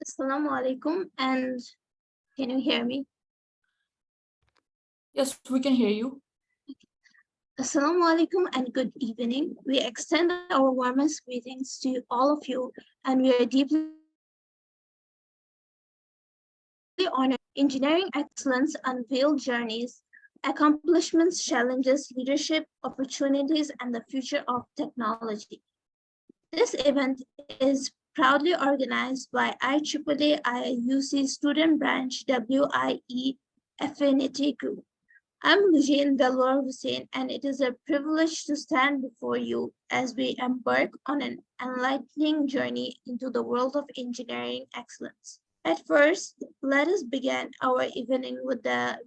Assalamu alaikum, and can you hear me? Yes, we can hear you. Assalamu alaikum and good evening. We extend our warmest greetings to all of you, and we are deeply honored. Engineering excellence, unveiled journeys, accomplishments, challenges, leadership, opportunities, and the future of technology. This event is proudly organized by IEEE IIUC Student Branch WIE Affinity Group. I'm Mujin Dalwar Hussain, and it is a privilege to stand before you as we embark on an enlightening journey into the world of engineering excellence. At first, let us begin our evening with the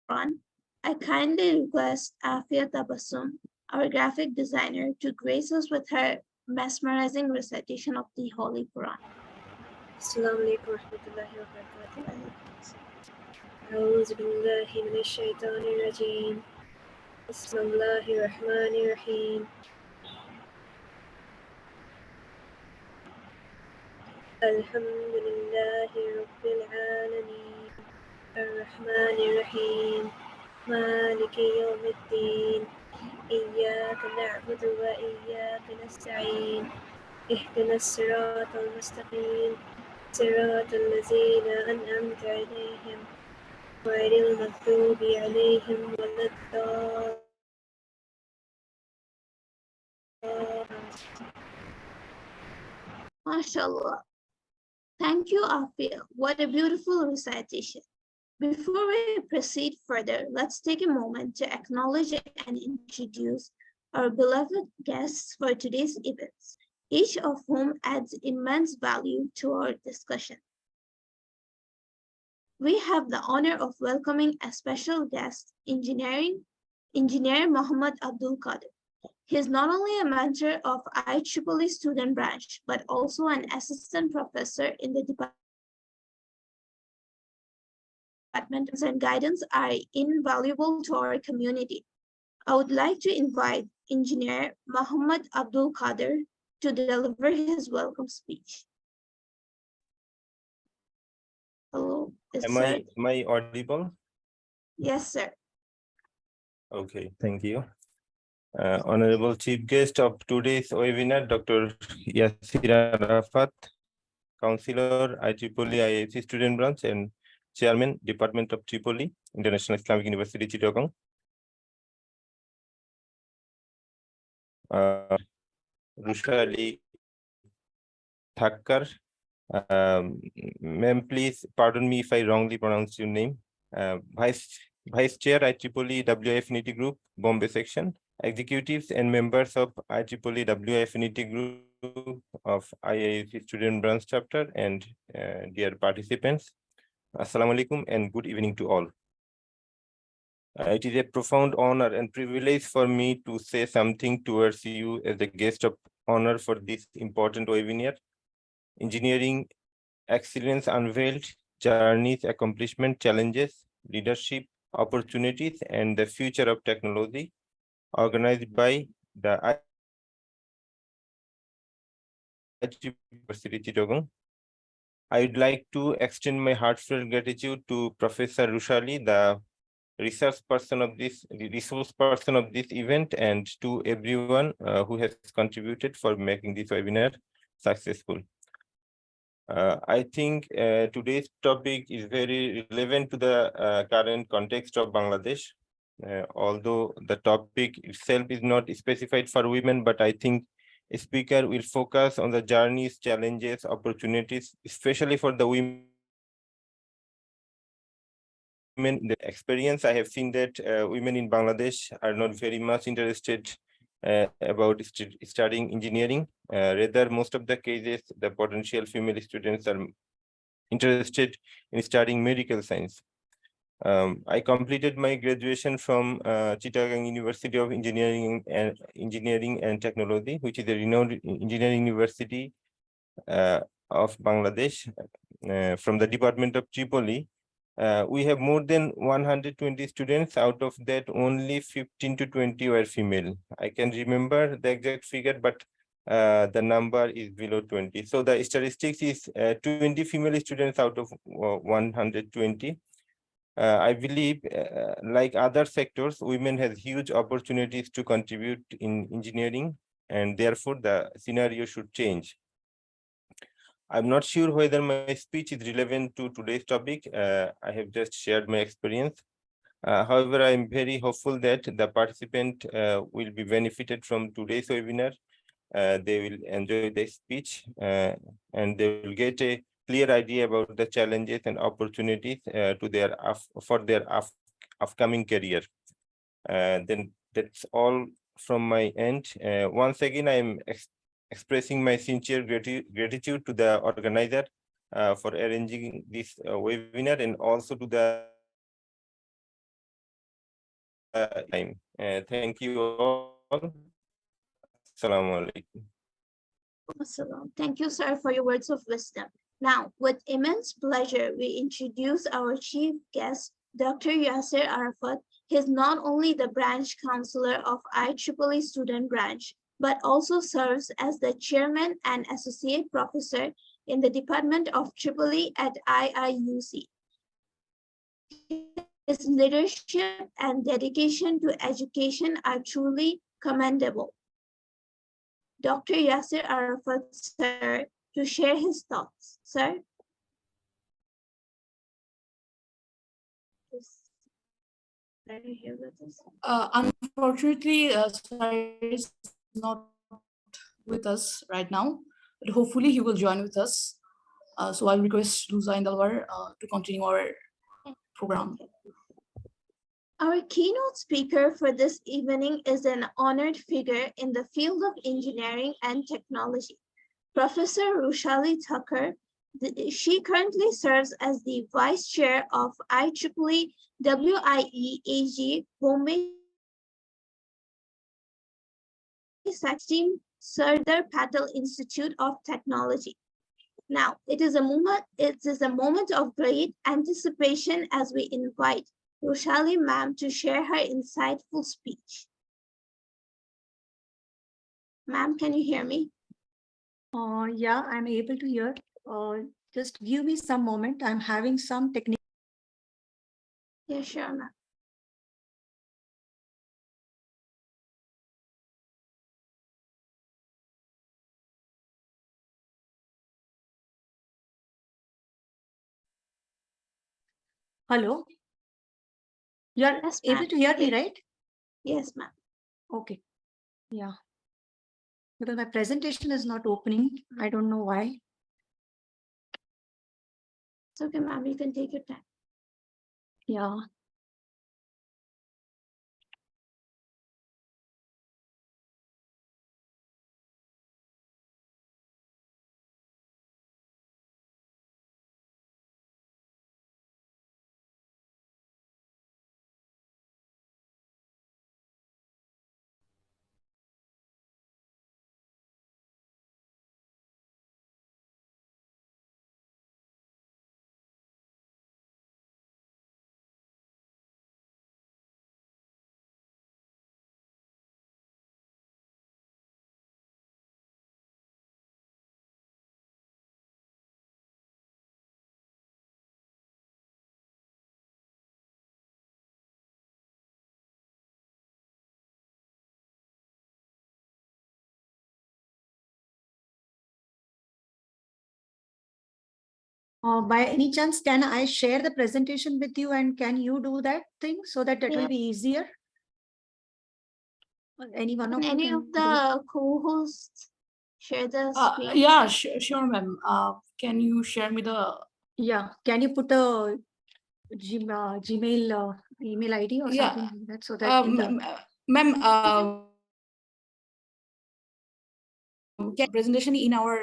Quran. I kindly request Afia Tabassum, our graphic designer, to grace us with her mesmerizing recitation of the Holy Quran. Assalamu alaikum warahmatullahi wabarakatuh. أعوذ بالله من الشيطان الرجيم. بسم الله الرحمن الرحيم. الحمد لله رب العالمين الرحمن الرحيم مالك يوم الدين إياك نعبد وإياك نستعين اهدنا الصراط المستقيم صراط الذين أنعمت عليهم غير المغضوب عليهم ولا الضالين. MashaAllah. Thank you, Afia. What a beautiful recitation. Before we proceed further, let's take a moment to acknowledge and introduce our beloved guests for today's events, each of whom adds immense value to our discussion. We have the honor of welcoming a special guest, Engineer Muhammad Abdul Qadir. He is not only a mentor of IEEE Student Branch, but also an assistant professor in the department, and guidance are invaluable to our community. I would like to invite Engineer Muhammad Abdul Qadir to deliver his welcome speech. Hello. Am I audible? Yes, sir. Okay, thank you. Honorable Chief Guest of today's webinar, Dr. Yasir Arafat, Counsellor, IEEE IIUC Student Branch and Chairman, Department of Tripoli, International Islamic University, Chittagong. Rushali, Thakkar. Ma'am, please pardon me if I wrongly pronounce your name. Vice Chair, IEEE WI Affinity Group, Bombay section. Executives and members of IEEE WI Affinity Group of IIUC Student Branch Chapter and dear participants, Assalamu alaikum and good evening to all. It is a profound honor and privilege for me to say something towards you as the guest of honor for this important webinar. Engineering Excellence Unveiled, Journeys, Accomplishment, Challenges, Leadership, Opportunities, and the Future of Technology, organized by the IIUC University, Chittagong. I would like to extend my heartfelt gratitude to Professor Rushali, the resource person of this event, and to everyone who has contributed for making this webinar successful. I think today's topic is very relevant to the current context of Bangladesh. Although the topic itself is not specified for women, but I think a speaker will focus on the journeys, challenges, opportunities, especially for the women. In the experience, I have seen that women in Bangladesh are not very much interested about studying engineering. Rather, most of the cases, the potential female students are interested in studying medical science. I completed my graduation from Chittagong University of Engineering and Technology, which is a renowned engineering university of Bangladesh, from the Department of Tripoli. We have more than 120 students. Out of that, only 15 to 20 were female. I can remember the exact figure, but the number is below 20. So the statistics is 20 female students out of 120. I believe, like other sectors, women has huge opportunities to contribute in engineering, and therefore the scenario should change. I'm not sure whether my speech is relevant to today's topic. I have just shared my experience. However, I am very hopeful that the participant will be benefited from today's webinar. They will enjoy the speech and they will get a clear idea about the challenges and opportunities to their for their upcoming career. Then that's all from my end. Once again, I am expressing my sincere gratitude to the organizer for arranging this webinar, and also to the time. Thank you all. Assalamu alaikum. Thank you, sir, for your words of wisdom. Now, with immense pleasure, we introduce our chief guest, Dr. Yasser Arafat. He is not only the branch counselor of IEEE student branch, but also serves as the chairman and associate professor in the Department of EEE at IIUC. His leadership and dedication to education are truly commendable. Dr. Yasser Arafat, sir, to share his thoughts. Sir? Are you here with us? Unfortunately, sir is not with us right now, but hopefully he will join with us. So I'll request Luza and Dalwar to continue our program. Our keynote speaker for this evening is an honored figure in the field of engineering and technology, Professor Rushali Thakkar. She currently serves as the Vice Chair of IEEE WIEAG Bombay Sardar Patel Institute of Technology. Now, it is a moment of great anticipation as we invite Rushali Ma'am to share her insightful speech. Ma'am, can you hear me? Yeah, I'm able to hear. Just give me some moment. I'm having some technical. Yeah, sure, ma'am. Hello? You're Yes, able ma'am. to hear me, right? Yes, ma'am. Okay. Yeah. Because my presentation is not opening. I don't know why. It's okay, ma'am. You can take your time. Yeah. By any chance, can I share the presentation with you, and can you do that thing so that it will be easier? Any one of Can you any can of the co-hosts share the screen? Yeah, sure, ma'am. Can you share me the? Yeah. Can you put a Gmail email ID or something like that so that Ma'am, can presentation in our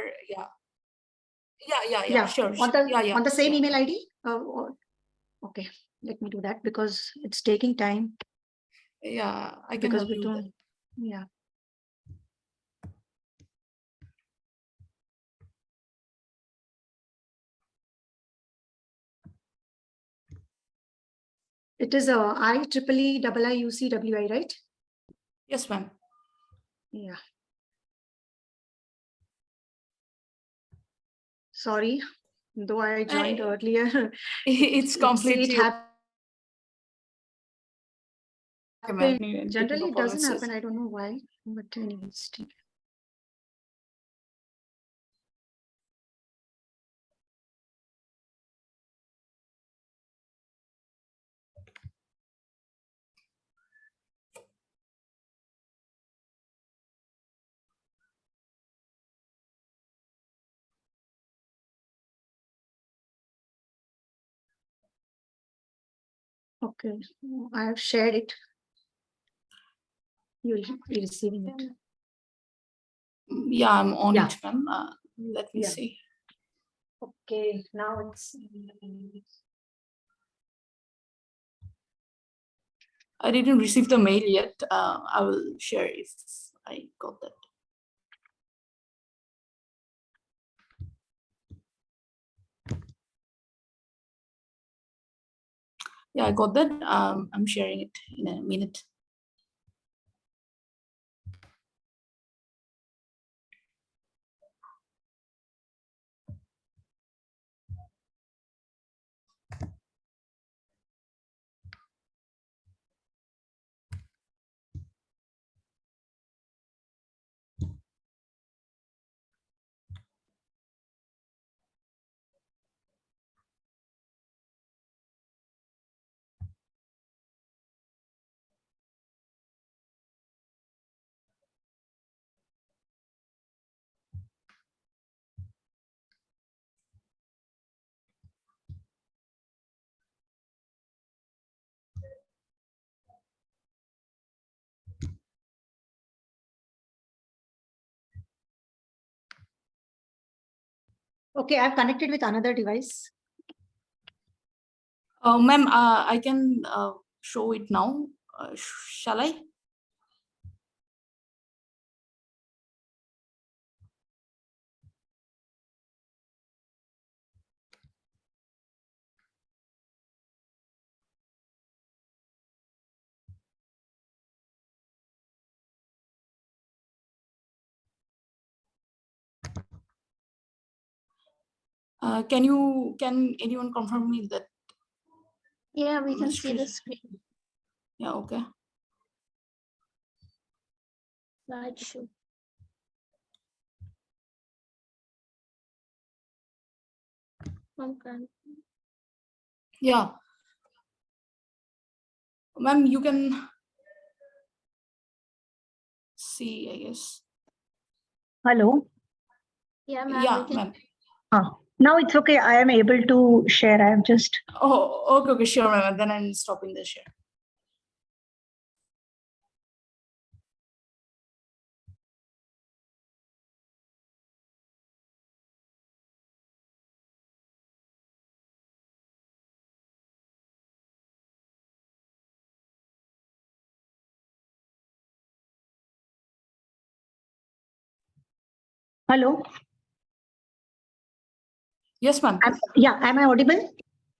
sure. On the same email ID? Okay, let me do that because it's taking time. Yeah, I can Because help we you. don't. Yeah. It is a IEEE IIUC WI, right? Yes, ma'am. Yeah. Sorry, though I joined I- earlier. It's completely It happened. okay, ma'am. Taking Generally, it doesn't performances. happen. I don't know why, but anyways. Okay, I have shared it. You'll be receiving it. Yeah, I'm on Yeah. it, ma'am. Let me Yeah. see. Okay, now it's. I didn't receive the mail yet. I will share if I got that. Yeah, I got that. I'm sharing it in a minute. Okay, I've connected with another device. Ma'am, I can show it now. Shall I? Can anyone confirm me that? Yeah, we can see the Mystery. screen. Yeah, okay. Slideshow. Okay. Yeah. Ma'am, you can see, I guess. Hello. Yeah, ma'am, Yeah, we can. ma'am. Now it's okay. I am able to share. I am just. Oh, okay, sure, ma'am. Then I'm stopping the share. Hello. Yes, ma'am. Yeah, am I audible?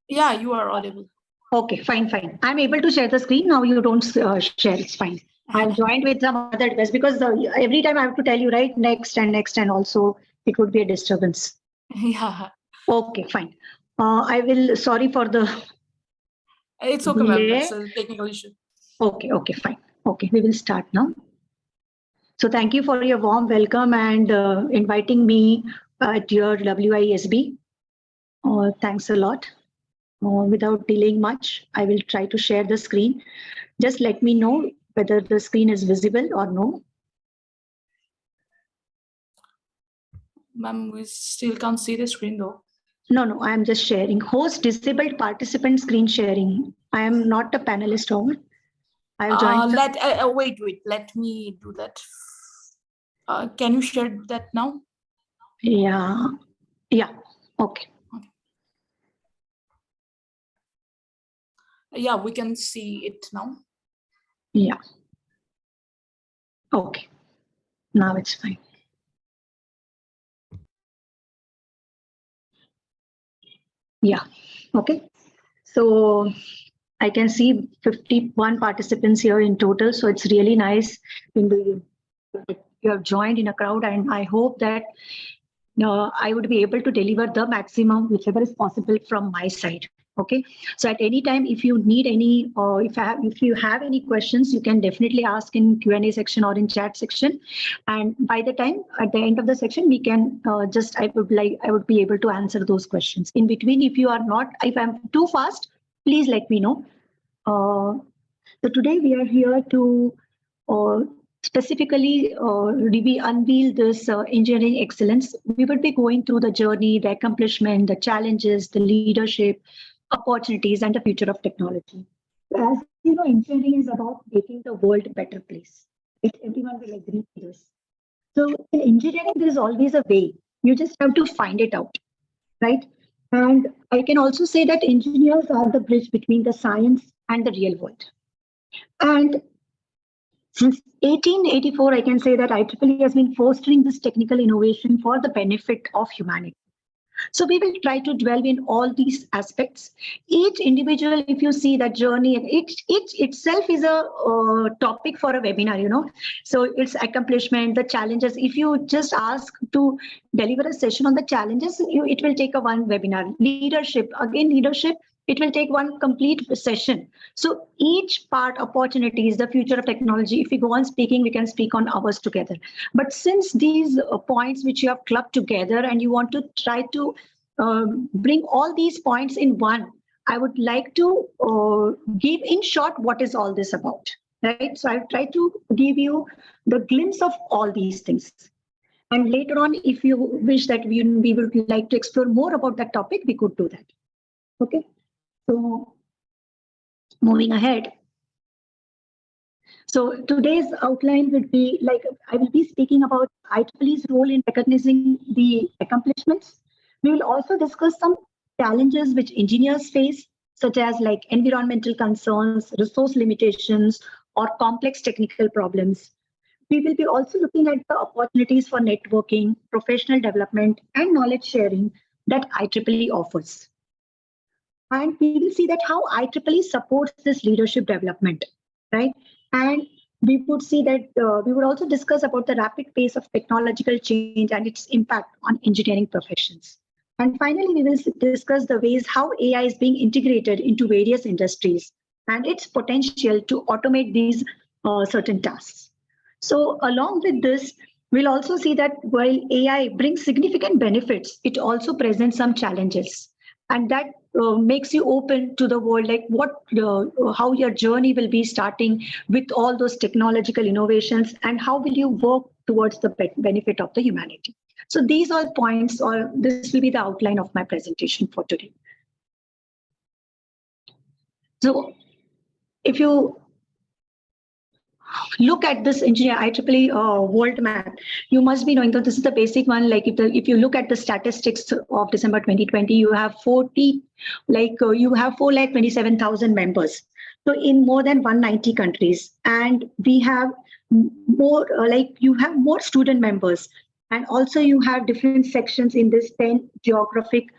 Yeah, you are audible. Okay, fine. I'm able to share the screen. Now you don't share. It's fine. I've joined with some other device because every time I have to tell you, right, next, and also it would be a disturbance. Yeah, Okay, fine. I will, sorry for the it's okay, ma'am. delay. It's a technical issue. Okay, fine. Okay, we will start now. So thank you for your warm welcome and inviting me at your WISB. Thanks a lot. Without delaying much, I will try to share the screen. Just let me know whether the screen is visible or no. Ma'am, we still can't see the screen though. No, I am just sharing. Host disabled participant screen sharing. I am not a panelist over. I have joined. Wait. Let me do that. Can you share that now? Yeah. Okay. Yeah, we can see it now. Yeah. Okay. Now it's fine. Yeah. Okay. So I can see 51 participants here in total. So it's really nice. You have joined in a crowd, and I hope that I would be able to deliver the maximum, whichever is possible from my side. Okay, so at any time, if you need any, or if you have any questions, you can definitely ask in Q&A section or in chat section. And by the time at the end of the section, we can I would be able to answer those questions. In between, if I'm too fast, please let me know. So today we are here to specifically we unveil this engineering excellence. We will be going through the journey, the accomplishment, the challenges, the leadership, opportunities, and the future of technology. As you know, engineering is about making the world a better place. Everyone will agree to this. So in engineering, there is always a way. You just have to find it out, right? And I can also say that engineers are the bridge between the science and the real world. And since 1884, I can say that IEEE has been fostering this technical innovation for the benefit of humanity. So we will try to dwell in all these aspects. Each individual, if you see that journey, each itself is a topic for a webinar, So its accomplishment, the challenges. If you just ask to deliver a session on the challenges, it will take one webinar. Leadership, it will take one complete session. So each part, opportunities, the future of technology, if we go on speaking, we can speak on hours together. But since these points which you have clubbed together and you want to try to bring all these points in one, I would like to give in short what is all this about, right? So I'll try to give you the glimpse of all these things. And later on, if you wish that we would like to explore more about that topic, we could do that. Okay. So moving ahead. So today's outline would be I will be speaking about IEEE's role in recognizing the accomplishments. We will also discuss some challenges which engineers face, such as environmental concerns, resource limitations, or complex technical problems. We will be also looking at the opportunities for networking, professional development, and knowledge sharing that IEEE offers. And we will see that how IEEE supports this leadership development, right? And we would see that we would also discuss about the rapid pace of technological change and its impact on engineering professions. And finally, we will discuss the ways how AI is being integrated into various industries and its potential to automate these certain tasks. So along with this, we'll also see that while AI brings significant benefits, it also presents some challenges. And that makes you open to the world, how your journey will be starting with all those technological innovations and how will you work towards the benefit of the humanity. So these all points, or this will be the outline of my presentation for today. So if you look at this engineer IEEE world map, you must be knowing that this is the basic one. If you look at the statistics of December 2020, you have 427,000 members. So in more than 190 countries, and we have more you have more student members, and also you have different sections in this 10 geographic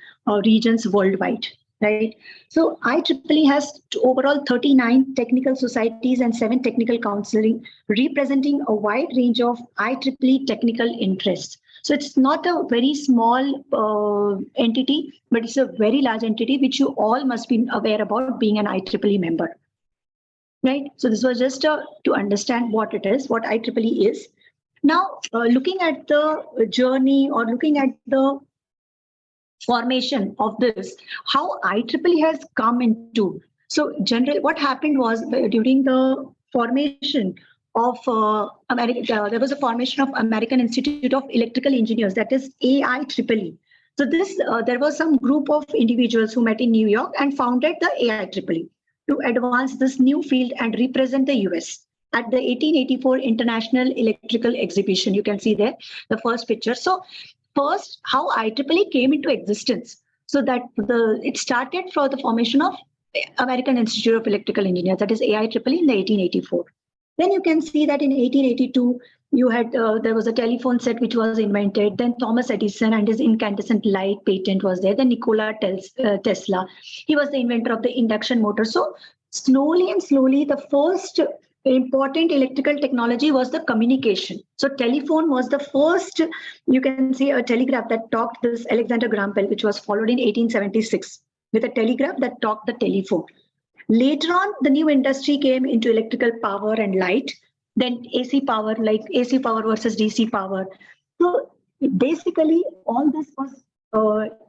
regions worldwide. Right. So IEEE has overall 39 technical societies and 7 technical counseling, representing a wide range of IEEE technical interests. So it's not a very small entity, but it's a very large entity, which you all must be aware about being an IEEE member. Right. So this was just to understand what it is, what IEEE is. Now, looking at the journey or looking at the formation of this, how IEEE has come into. So generally what happened was during the formation of America, there was a formation of American Institute of Electrical Engineers, that is AIEEE. So this there was some group of individuals who met in New York and founded the AIEEE to advance this new field and represent the US at the 1884 International Electrical Exhibition. You can see there the first picture. So first, how IEEE came into existence. So that it started for the formation of American Institute of Electrical Engineers, that is AIEEE in the 1884. Then you can see that in 1882, you had there was a telephone set which was invented. Then Thomas Edison and his incandescent light patent was there. Then Nikola Tesla, he was the inventor of the induction motor. So slowly and slowly, the first important electrical technology was the communication. So telephone was the first, you can say, a telegraph that talked this Alexander Graham Bell, which was followed in 1876 with a telegraph that talked the telephone. Later on, the new industry came into electrical power and light, then AC power, like AC power versus DC power. So basically, all this was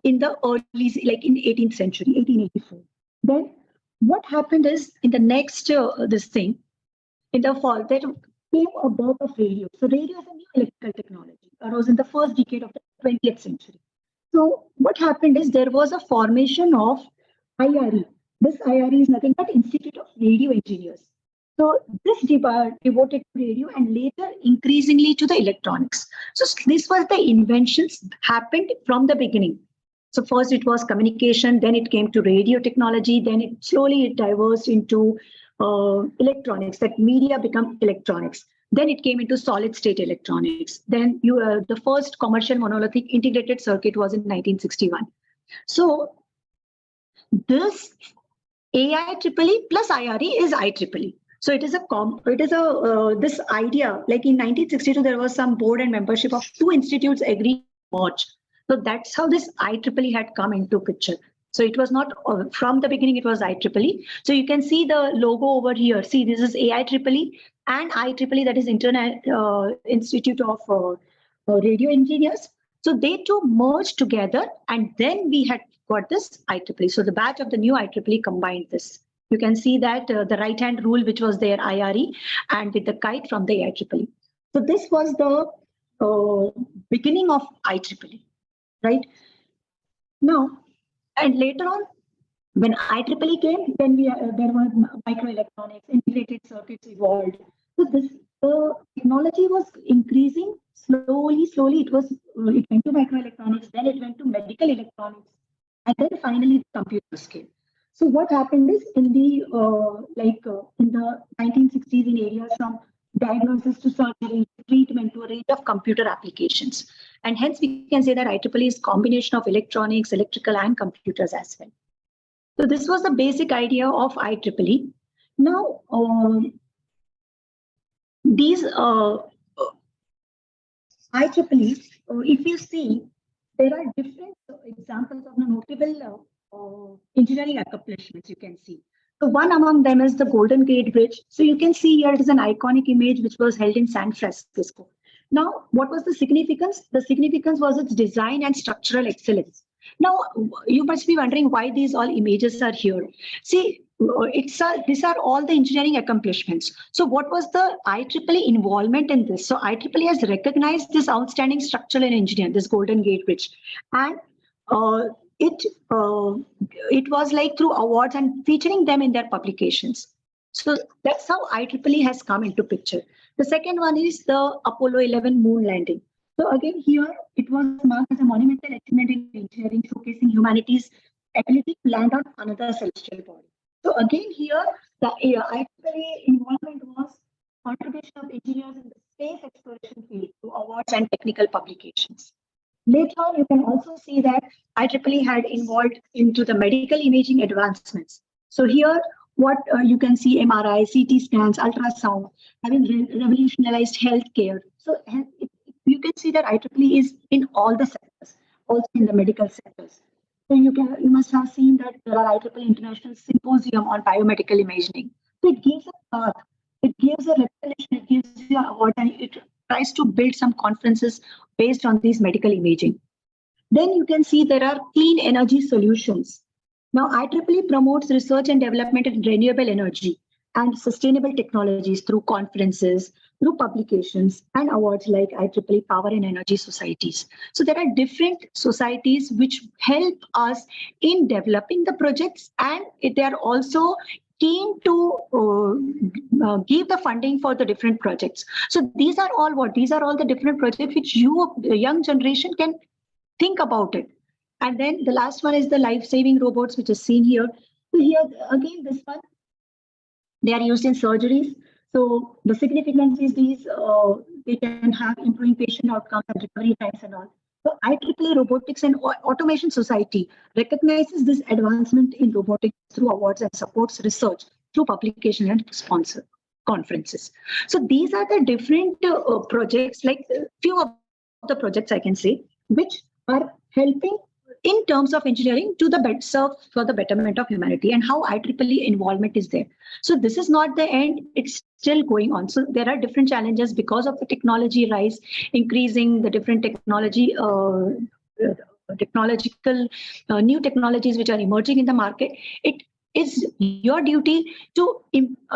in the early, like in 18th century, 1884. Then what happened is in the next, this thing, in the fall, there came a birth of radio. So radio is a new electrical technology, arose in the first decade of the 20th century. So what happened is there was a formation of IRE. This IRE is nothing but Institute of Radio Engineers. So this devoted to radio and later increasingly to the electronics. So this was the inventions happened from the beginning. So first it was communication, then it came to radio technology, then it slowly diverged into electronics, that media become electronics. Then it came into solid state electronics. Then the first commercial monolithic integrated circuit was in 1961. So this AIEEE plus IRE is IEEE. So it is this idea, like in 1962, there was some board and membership of 2 institutes agreed to merge. So that's how this IEEE had come into picture. So it was not from the beginning, it was IEEE. So you can see the logo over here. See, this is AIEEE and IEEE, that is Internet Institute of Radio Engineers. So they two merged together and then we had got this IEEE. So the batch of the new IEEE combined this. You can see that the right-hand rule, which was their IRE, and with the kite from the IEEE. So this was the beginning of IEEE, right? Now, and later on, when IEEE came, then there were microelectronics, integrated circuits evolved. So the technology was increasing slowly. It went to microelectronics, then it went to medical electronics, and then finally the computers came. So what happened is in the in the 1960s, in areas from diagnosis to surgery, treatment, to a range of computer applications. And hence we can say that IEEE is a combination of electronics, electrical and computers as well. So this was the basic idea of IEEE. Now, these IEEE, if you see, there are different examples of notable engineering accomplishments you can see. So one among them is the Golden Gate Bridge. So you can see here it is an iconic image which was held in San Francisco. Now, what was the significance? The significance was its design and structural excellence. Now, you must be wondering why these all images are here. See, these are all the engineering accomplishments. So what was the IEEE involvement in this? So IEEE has recognized this outstanding structural and engineering, this Golden Gate Bridge. And it was like through awards and featuring them in their publications. So that's how IEEE has come into picture. The second one is the Apollo 11 moon landing. So again, here it was marked as a monumental achievement in engineering, showcasing humanity's ability to land on another celestial body. So again, here the IEEE involvement was contribution of engineers in the space exploration field to awards and technical publications. Later on, you can also see that IEEE had involved into the medical imaging advancements. So here, what you can see, MRI, CT scans, ultrasound, having revolutionized healthcare. So you can see that IEEE is in all the sectors, also in the medical sectors. So you must have seen that there are IEEE International Symposium on Biomedical Imaging. So it gives a path, it gives a recognition, it gives you an award, and it tries to build some conferences based on these medical imaging. Then you can see there are clean energy solutions. Now, IEEE promotes research and development in renewable energy and sustainable technologies through conferences, through publications and awards like IEEE Power and Energy Societies. So there are different societies which help us in developing the projects, and they are also keen to give the funding for the different projects. So these are all the different projects which you, the young generation, can think about it. And then the last one is the life-saving robots, which is seen here. So here again, this one, they are used in surgeries. So the significance is these, they can have improving patient outcomes and recovery times and all. So IEEE Robotics and Automation Society recognizes this advancement in robotics through awards and supports research through publication and sponsor. conferences. So these are the different projects, like few of the projects I can say, which are helping in terms of engineering to the serve for the betterment of humanity, and how IEEE involvement is there. So this is not the end, it's still going on. So there are different challenges because of the technology rise, increasing the different technology, technological new technologies which are emerging in the market. It is your duty to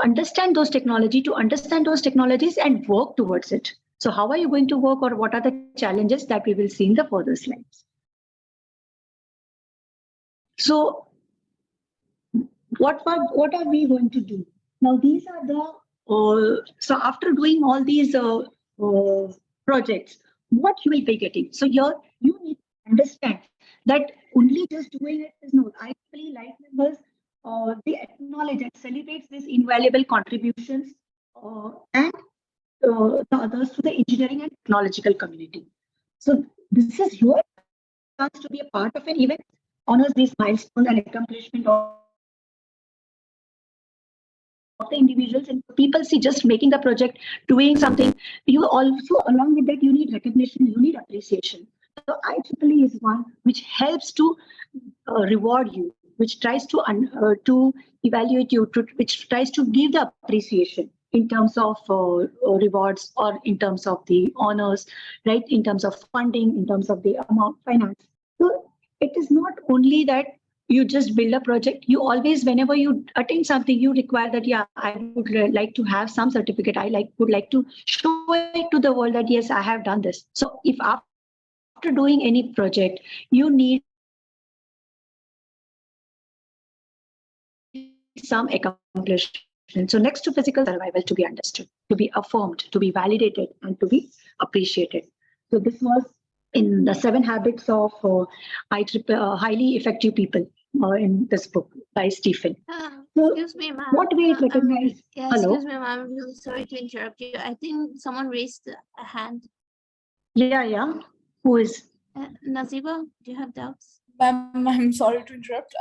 understand those technologies and work towards it. So how are you going to work, or what are the challenges that we will see in the further slides? So what are we going to do? Now these are the, so after doing all these projects, what you will be getting? So here you need to understand that only just doing it is not. IEEE Life members, they acknowledge and celebrates these invaluable contributions and the others to the engineering and technological community. So this is your chance to be a part of an event, honors these milestones and accomplishment of the individuals, and people see just making the project, doing something. You also, along with that, you need recognition, you need appreciation. So IEEE is one which helps to reward you, which tries to evaluate you, which tries to give the appreciation in terms of rewards, or in terms of the honors, right? In terms of funding, in terms of the amount finance. So it is not only that you just build a project. You always, whenever you attain something, you require that, yeah, I would like to have some certificate. Would like to show it to the world that, yes, I have done this. So if after doing any project, you need some accomplishment. So next to physical survival, to be understood, to be affirmed, to be validated, and to be appreciated. So this was in the 7 habits of highly effective people in this book by Stephen. So Excuse me, ma'am. what we recognize? Yeah, Hello? excuse me, ma'am. I'm really sorry to interrupt you. I think someone raised a hand. Yeah. Who is? Naziba, do you have doubts? Ma'am, I'm sorry to interrupt.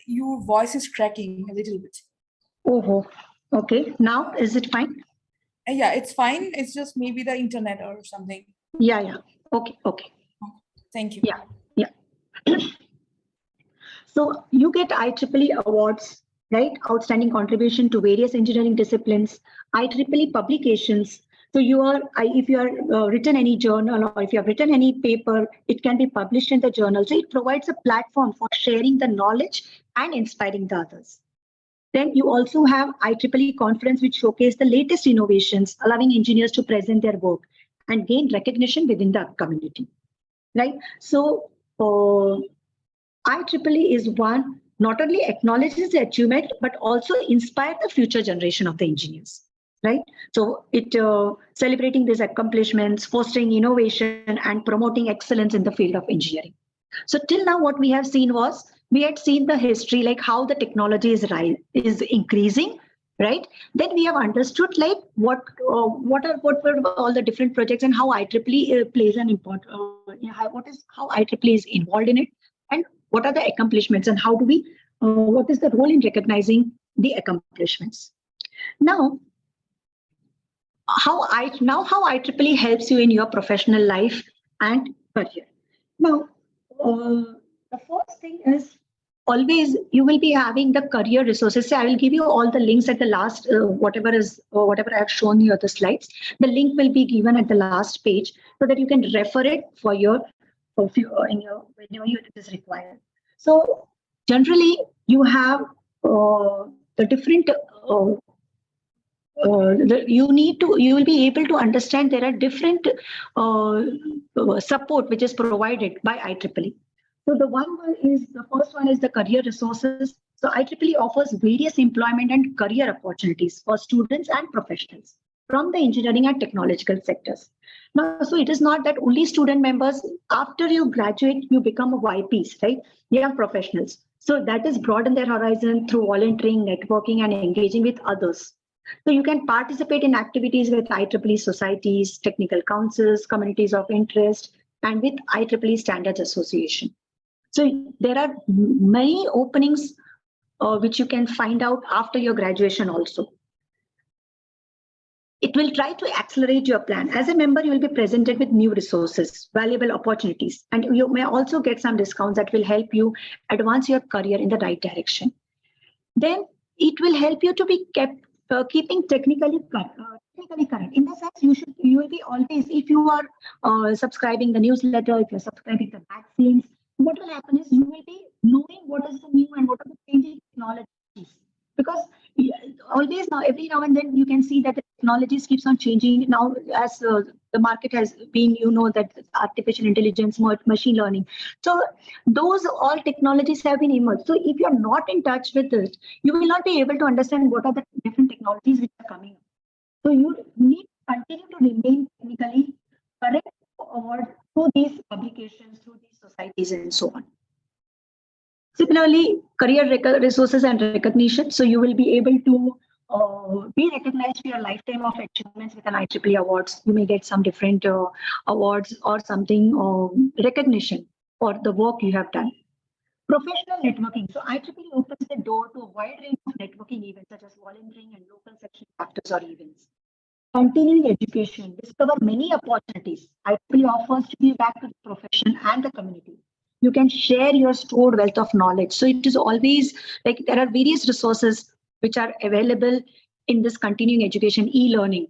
Your voice is cracking a little bit. Oh, okay. Now, is it fine? Yeah, it's fine. It's just maybe the internet or something. Yeah. Okay. Thank you. Yeah. So you get IEEE awards, right? Outstanding contribution to various engineering disciplines, IEEE publications. So if you are written any journal, or if you have written any paper, it can be published in the journal. So it provides a platform for sharing the knowledge and inspiring the others. Then you also have IEEE conference, which showcase the latest innovations, allowing engineers to present their work and gain recognition within the community, right? So IEEE is one, not only acknowledges the achievement, but also inspire the future generation of the engineers, right? So it celebrating these accomplishments, fostering innovation, and promoting excellence in the field of engineering. So till now, what we have seen was, we had seen the history, like how the technology is increasing, right? Then we have understood like what were all the different projects, and how IEEE plays an important, how IEEE is involved in it, and what are the accomplishments, and how do we, what is the role in recognizing the accomplishments. Now, how IEEE helps you in your professional life and career. Now, the first thing is, always you will be having the career resources. So I will give you all the links at the last, whatever I have shown you on the slides. The link will be given at the last page, so that you can refer it for your whenever it is required. So generally, you have the different. You will be able to understand there are different support which is provided by IEEE. So the first one is the career resources. So IEEE offers various employment and career opportunities for students and professionals from the engineering and technological sectors. Now, so it is not that only student members, after you graduate, you become a YPs, right? Young professionals. So that is broaden their horizon through volunteering, networking, and engaging with others. So you can participate in activities with IEEE societies, technical councils, communities of interest, and with IEEE Standards Association. So there are many openings which you can find out after your graduation also. It will try to accelerate your plan. As a member, you will be presented with new resources, valuable opportunities, and you may also get some discounts that will help you advance your career in the right direction. Then it will help you to be keeping technically current. In the sense, you will be always, if you are subscribing the newsletter, if you're subscribing the magazines, what will happen is you will be knowing what is the new and what are the changing technologies. Because always now, every now and then, you can see that the technologies keeps on changing. Now, as the market has been, that artificial intelligence, machine learning. So those all technologies have been emerged. So if you're not in touch with this, you will not be able to understand what are the different technologies which are coming up. So you need to continue to remain technically correct through these publications, through these societies, and so on. Similarly, career resources and recognition. So you will be able to be recognized for your lifetime of achievements with an IEEE awards. You may get some different awards or something, recognition for the work you have done. Professional networking. So IEEE opens the door to a wide range of networking events such as volunteering and local section chapters or events. Continuing education. Discover many opportunities IEEE offers to give back to the profession and the community. You can share your stored wealth of knowledge. So it is always like there are various resources which are available in this continuing education e-learning.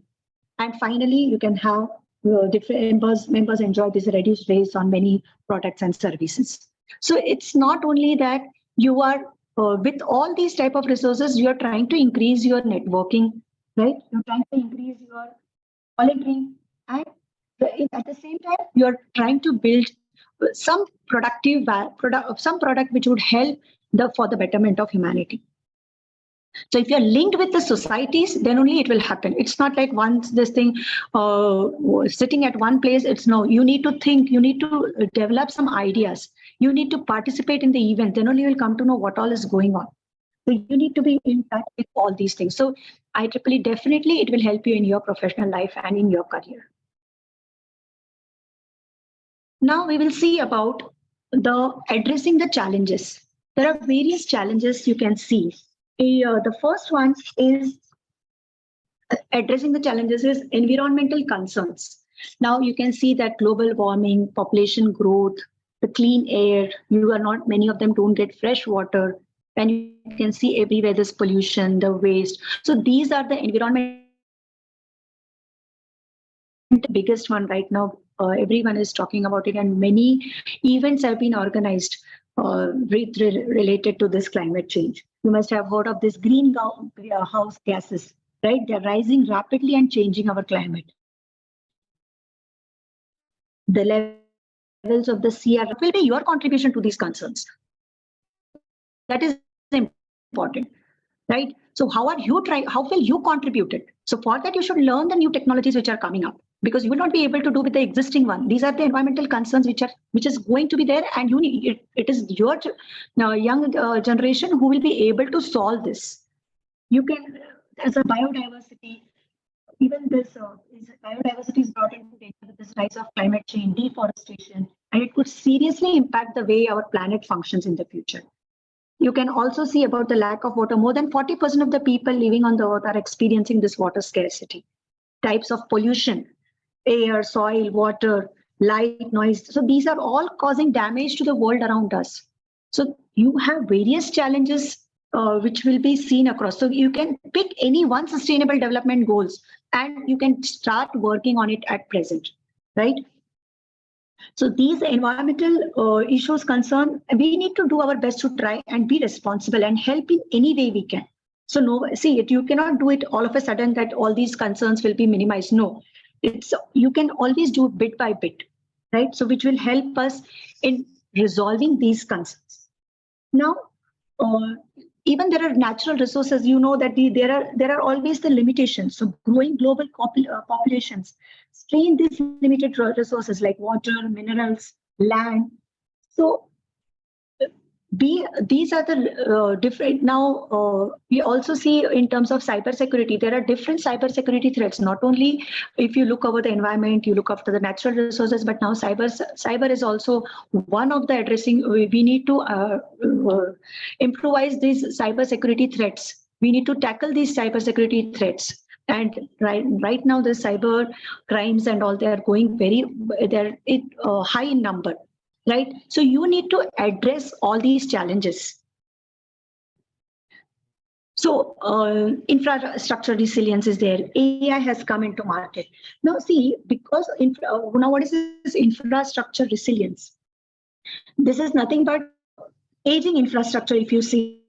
And finally, you can have different members enjoy this reduced rates on many products and services. So it's not only that you are with all these type of resources, you are trying to increase your networking, right? You're trying to increase your volunteering, and at the same time, you're trying to build some productive some product which would help for the betterment of humanity. So if you're linked with the societies, then only it will happen. It's not like once this thing sitting at one place. It's no, you need to think, you need to develop some ideas. You need to participate in the event. Then only you will come to know what all is going on. So you need to be in touch with all these things. So IEEE definitely it will help you in your professional life and in your career. Now we will see about the addressing the challenges. There are various challenges you can see. The first one is addressing the challenges is environmental concerns. Now you can see that global warming, population growth, the clean air, many of them don't get fresh water, and you can see everywhere this pollution, the waste. So these are the environmental biggest one right now. Everyone is talking about it, and many events have been organized related to this climate change. You must have heard of this greenhouse gases, right? They're rising rapidly and changing our climate. The levels of the sea will be your contribution to these concerns. That is important, right? So how will you contribute it? So for that, you should learn the new technologies which are coming up, because you will not be able to do with the existing one. These are the environmental concerns which is going to be there, and it is your young generation who will be able to solve this. You can, as a biodiversity, even this biodiversity is brought into danger with this rise of climate change, deforestation, and it could seriously impact the way our planet functions in the future. You can also see about the lack of water. More than 40% of the people living on the earth are experiencing this water scarcity. Types of pollution, air, soil, water, light, noise. So these are all causing damage to the world around us. So you have various challenges which will be seen across. So you can pick any one sustainable development goals and you can start working on it at present, right? So these environmental issues concern, we need to do our best to try and be responsible and help in any way we can. So you cannot do it all of a sudden that all these concerns will be minimized. No, you can always do bit by bit, right? So which will help us in resolving these concerns. Now, even there are natural resources, that there are always the limitations. So growing global populations strain these limited resources like water, minerals, land. So these are the different. Now we also see in terms of cybersecurity, there are different cybersecurity threats. Not only if you look over the environment, you look after the natural resources, but now cyber is also one of the addressing. We need to improvise these cybersecurity threats. We need to tackle these cybersecurity threats. And right now the cyber crimes and all, they are going they're high in number, right? So you need to address all these challenges. So infrastructure resilience is there. AI has come into market. Now see, because now what is this infrastructure resilience? This is nothing but aging infrastructure. If you see,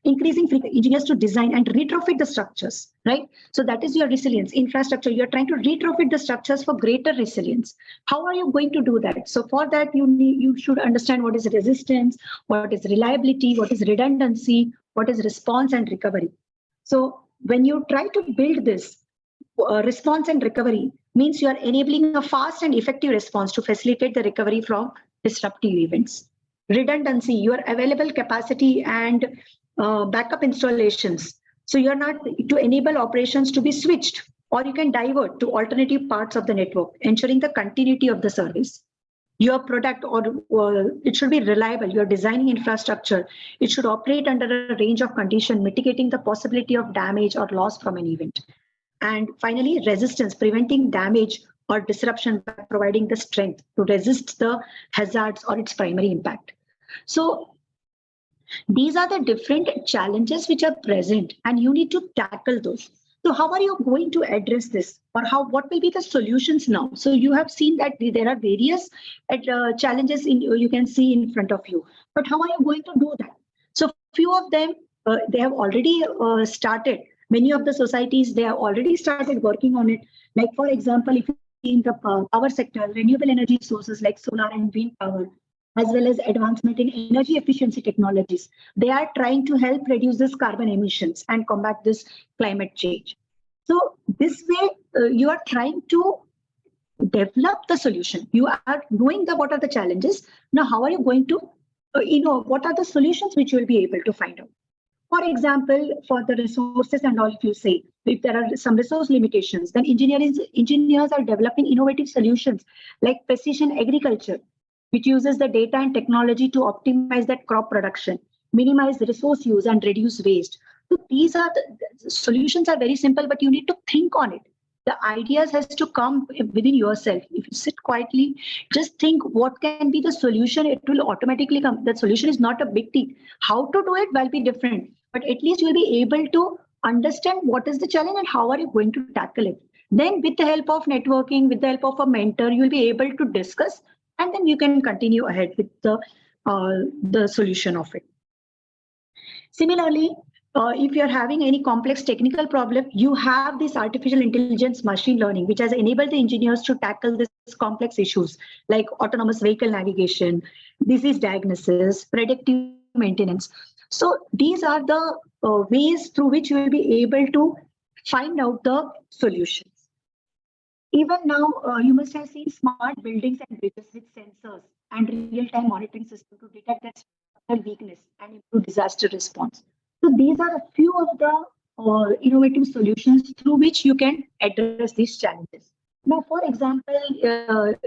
increasing engineers to design and retrofit the structures, right? So that is your resilience infrastructure. You're trying to retrofit the structures for greater resilience. How are you going to do that? So for that, you should understand what is resistance, what is reliability, what is redundancy, what is response and recovery. So when you try to build this response and recovery, means you are enabling a fast and effective response to facilitate the recovery from disruptive events. Redundancy, your available capacity and backup installations. So you're not to enable operations to be switched, or you can divert to alternative parts of the network, ensuring the continuity of the service. Your product or it should be reliable. You're designing infrastructure. It should operate under a range of conditions, mitigating the possibility of damage or loss from an event. And finally, resistance, preventing damage or disruption by providing the strength to resist the hazards or its primary impact. So these are the different challenges which are present, and you need to tackle those. So how are you going to address this, or what will be the solutions now? So you have seen that there are various challenges you can see in front of you, but how are you going to do that? So few of them, they have already started. Many of the societies, they have already started working on it. Like for example, if you see in the power sector, renewable energy sources like solar and wind power, as well as advancement in energy efficiency technologies, they are trying to help reduce this carbon emissions and combat this climate change. So this way, you are trying to develop the solution. You are knowing what are the challenges. Now, how are you going to, what are the solutions which you will be able to find out? For example, for the resources and all, if you say, if there are some resource limitations, then engineers are developing innovative solutions like precision agriculture, which uses the data and technology to optimize that crop production, minimize the resource use and reduce waste. So these are the solutions are very simple, but you need to think on it. The ideas has to come within yourself. If you sit quietly, just think what can be the solution, it will automatically come. The solution is not a big deal. How to do it will be different, but at least you'll be able to understand what is the challenge and how are you going to tackle it. Then with the help of networking, with the help of a mentor, you'll be able to discuss, and then you can continue ahead with the solution of it. Similarly, if you're having any complex technical problem, you have this artificial intelligence machine learning, which has enabled the engineers to tackle these complex issues like autonomous vehicle navigation, disease diagnosis, predictive maintenance. So these are the ways through which you will be able to find out the solutions. Even now, you must have seen smart buildings and bridges with sensors and real-time monitoring system to detect that structural weakness and improve disaster response. So these are a few of the innovative solutions through which you can address these challenges. Now, for example,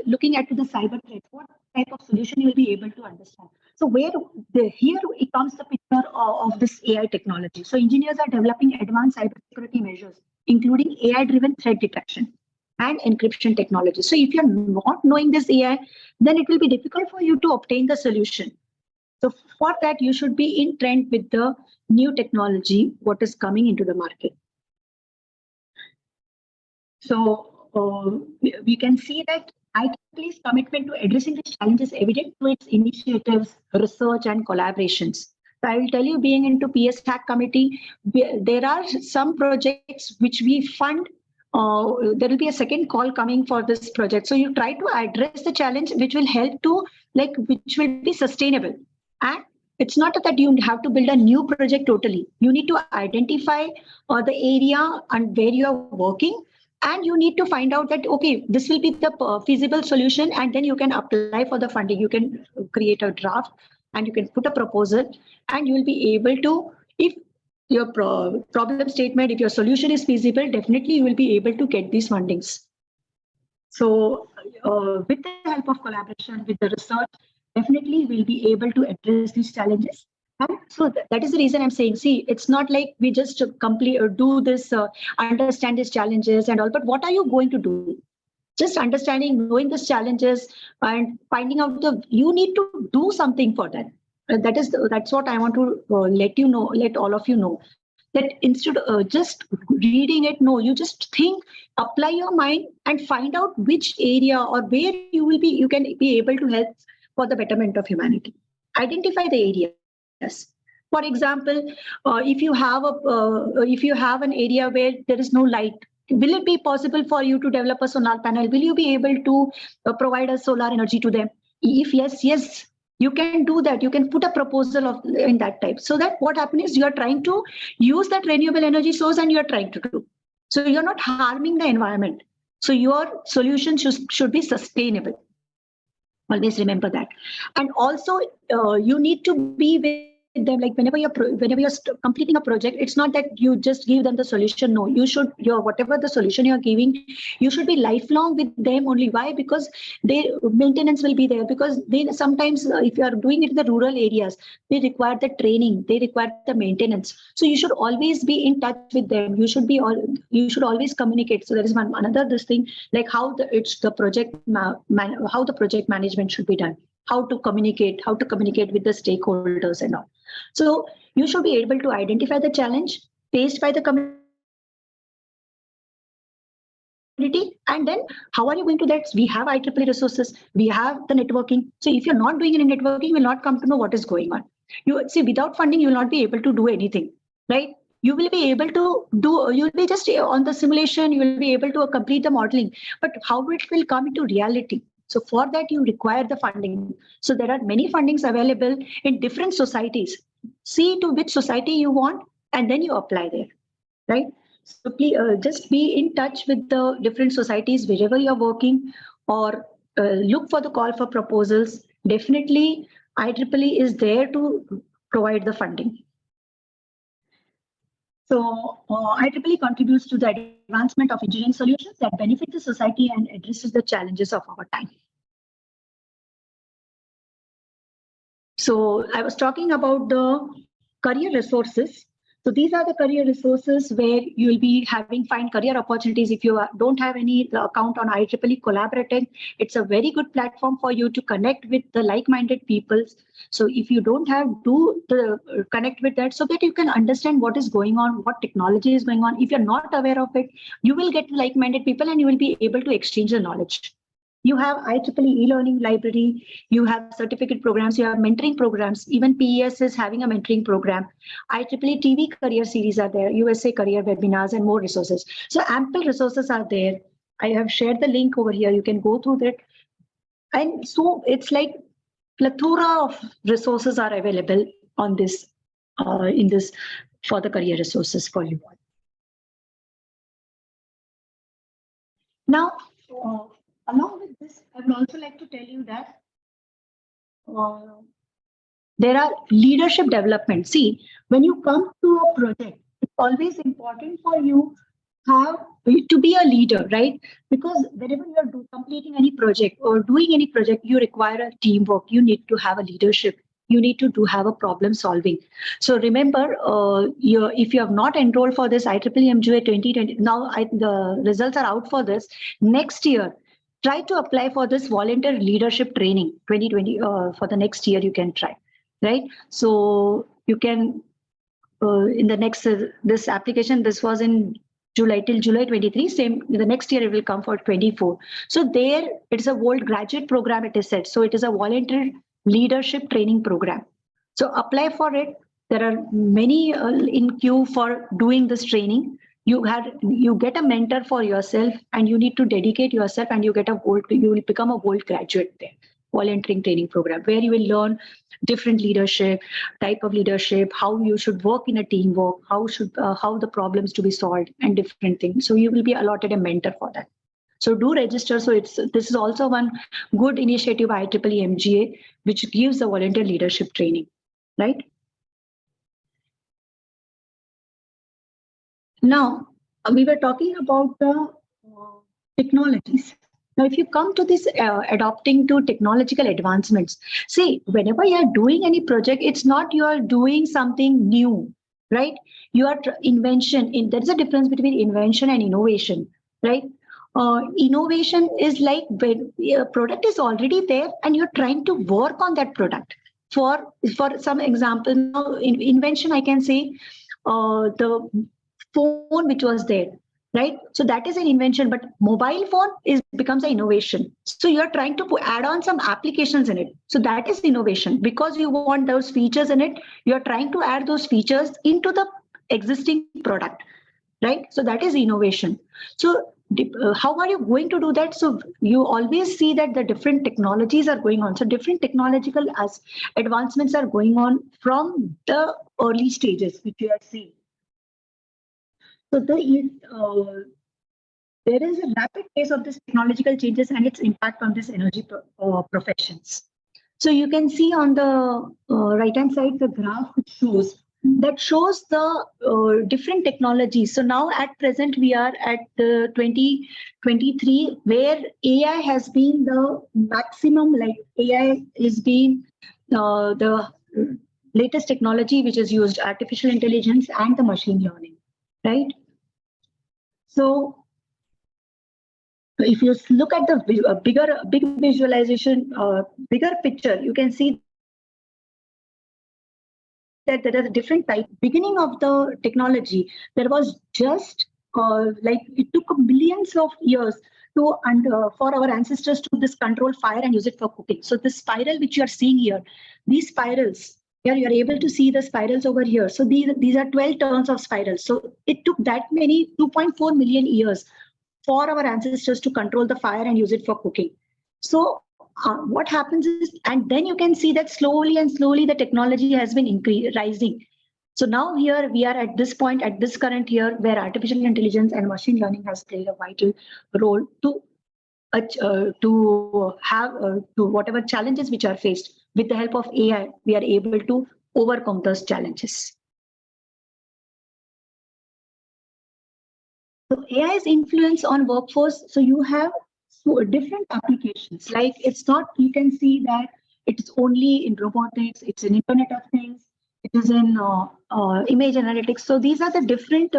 looking at the cyber threat, what type of solution you will be able to understand? So here it comes the picture of this AI technology. So engineers are developing advanced cybersecurity measures, including AI-driven threat detection and encryption technology. So if you're not knowing this AI, then it will be difficult for you to obtain the solution. So for that, you should be in trend with the new technology, what is coming into the market. So we can see that IEEE's commitment to addressing the challenges evident through its initiatives, research, and collaborations. So I will tell you, being into PS Hack Committee, there are some projects which we fund. There will be a second call coming for this project. So you try to address the challenge which will help to, which will be sustainable. And it's not that you have to build a new project totally. You need to identify the area and where you are working. And you need to find out that, okay, this will be the feasible solution. And then you can apply for the funding. You can create a draft and you can put a proposal, and you will be able to, if your problem statement, if your solution is feasible, definitely you will be able to get these fundings. So with the help of collaboration, with the research, definitely we'll be able to address these challenges And so that is the reason I'm saying, see, it's not like we just complete or do this, understand these challenges and all, but what are you going to do? Just understanding, knowing these challenges and finding out you need to do something for that. That's what I want to let you know, let all of you know, that instead just reading it, no, you just think, apply your mind and find out which area or where you can be able to help for the betterment of humanity. Identify the areas. For example, if you have an area where there is no light, will it be possible for you to develop a solar panel? Will you be able to provide a solar energy to them? If yes, you can do that. You can put a proposal in that type. So that what happens is you are trying to use that renewable energy source and you are trying to do. So you're not harming the environment. So your solution should be sustainable. Always remember that. And also you need to be with them, like whenever you're completing a project, it's not that you just give them the solution. No, you should, whatever the solution you're giving, you should be lifelong with them. Only why? Because their maintenance will be there, because they sometimes if you are doing it in the rural areas, they require the training, they require the maintenance. So you should always be in touch with them. You should always communicate. So there is another this thing, like how the project how the project management should be done, how to communicate with the stakeholders and all. So you should be able to identify the challenge faced by the community, and then how are you going to that? We have IEEE resources, we have the networking. So if you're not doing any networking, you will not come to know what is going on. You see, without funding, you will not be able to do anything, right? You will be able to you'll be just on the simulation, you will be able to complete the modeling, but how it will come into reality? So for that, you require the funding. So there are many fundings available in different societies. See to which society you want, and then you apply there, right? So please just be in touch with the different societies wherever you're working, or look for the call for proposals. Definitely, IEEE is there to provide the funding. So IEEE contributes to the advancement of engineering solutions that benefit the society and addresses the challenges of our time. So I was talking about the career resources. So these are the career resources where you will be find career opportunities. If you don't have any account on IEEE Collaborative, it's a very good platform for you to connect with the like-minded people. So if you don't have, connect with that so that you can understand what is going on, what technology is going on. If you're not aware of it, you will get like-minded people and you will be able to exchange the knowledge. You have IEEE e-learning library, you have certificate programs, you have mentoring programs. Even PES is having a mentoring program. IEEE TV career series are there, USA career webinars, and more resources. So ample resources are there. I have shared the link over here. You can go through that. And so it's like plethora of resources are available on this, in this, for the career resources for you. Now, along with this, I would also like to tell you that there are leadership development. See, when you come to a project, it's always important for you to be a leader, right? Because whenever you are completing any project or doing any project, you require a teamwork. You need to have a leadership. You need to have a problem solving. So remember, if you have not enrolled for this IEEE MGA 2020, now the results are out for this. Next year, try to apply for this volunteer leadership training 2020 for the next year. You can try, right? So you can in the next this application, this was in July till July 23. Same the next year it will come for 24. So there it's a world graduate program. It is said so. It is a volunteer leadership training program. So apply for it. There are many in queue for doing this training. You get a mentor for yourself, and you need to dedicate yourself, and you will become a world graduate there. Volunteering training program where you will learn different type of leadership, how you should work in a teamwork, how the problems to be solved, and different things. So you will be allotted a mentor for that. So do register. So this is also one good initiative by IEEE MGA, which gives a volunteer leadership training, right? Now we were talking about the technologies, Now, if you come to this adopting to technological advancements, see, whenever you are doing any project, it's not you are doing something new, right? You are invention. There's a difference between invention and innovation, right? Innovation is like when a product is already there and you're trying to work on that product. For some example, now invention, I can say the phone which was there, right? So that is an invention, but mobile phone becomes an innovation. So you're trying to add on some applications in it. So that is innovation because you want those features in it. You're trying to add those features into the existing product, right? So that is innovation. So how are you going to do that? So you always see that the different technologies are going on. So different technological advancements are going on from the early stages, which we are seeing. So there is a rapid pace of this technological changes and its impact on this energy professions. So you can see on the right-hand side, the graph shows the different technologies. So now at present, we are at the 2023, where AI has been the maximum, like AI is being the latest technology which is used, artificial intelligence and the machine learning, right? So if you look at the big visualization, bigger picture, you can see that there is a different type. Beginning of the technology, there was just like it took millions of years to for our ancestors to this control fire and use it for cooking. So the spiral which you are seeing here, these spirals, here you are able to see the spirals over here. So these are 12 turns of spirals. So it took that many 2.4 million years for our ancestors to control the fire and use it for cooking. So what happens is, and then you can see that slowly and slowly the technology has been rising. So now here we are at this point, at this current year, where artificial intelligence and machine learning has played a vital role to whatever challenges which are faced. With the help of AI, we are able to overcome those challenges. So AI's influence on workforce. So you have different applications. Like it's not, you can see that it's only in robotics, it's in Internet of Things, it is in image analytics. So these are the different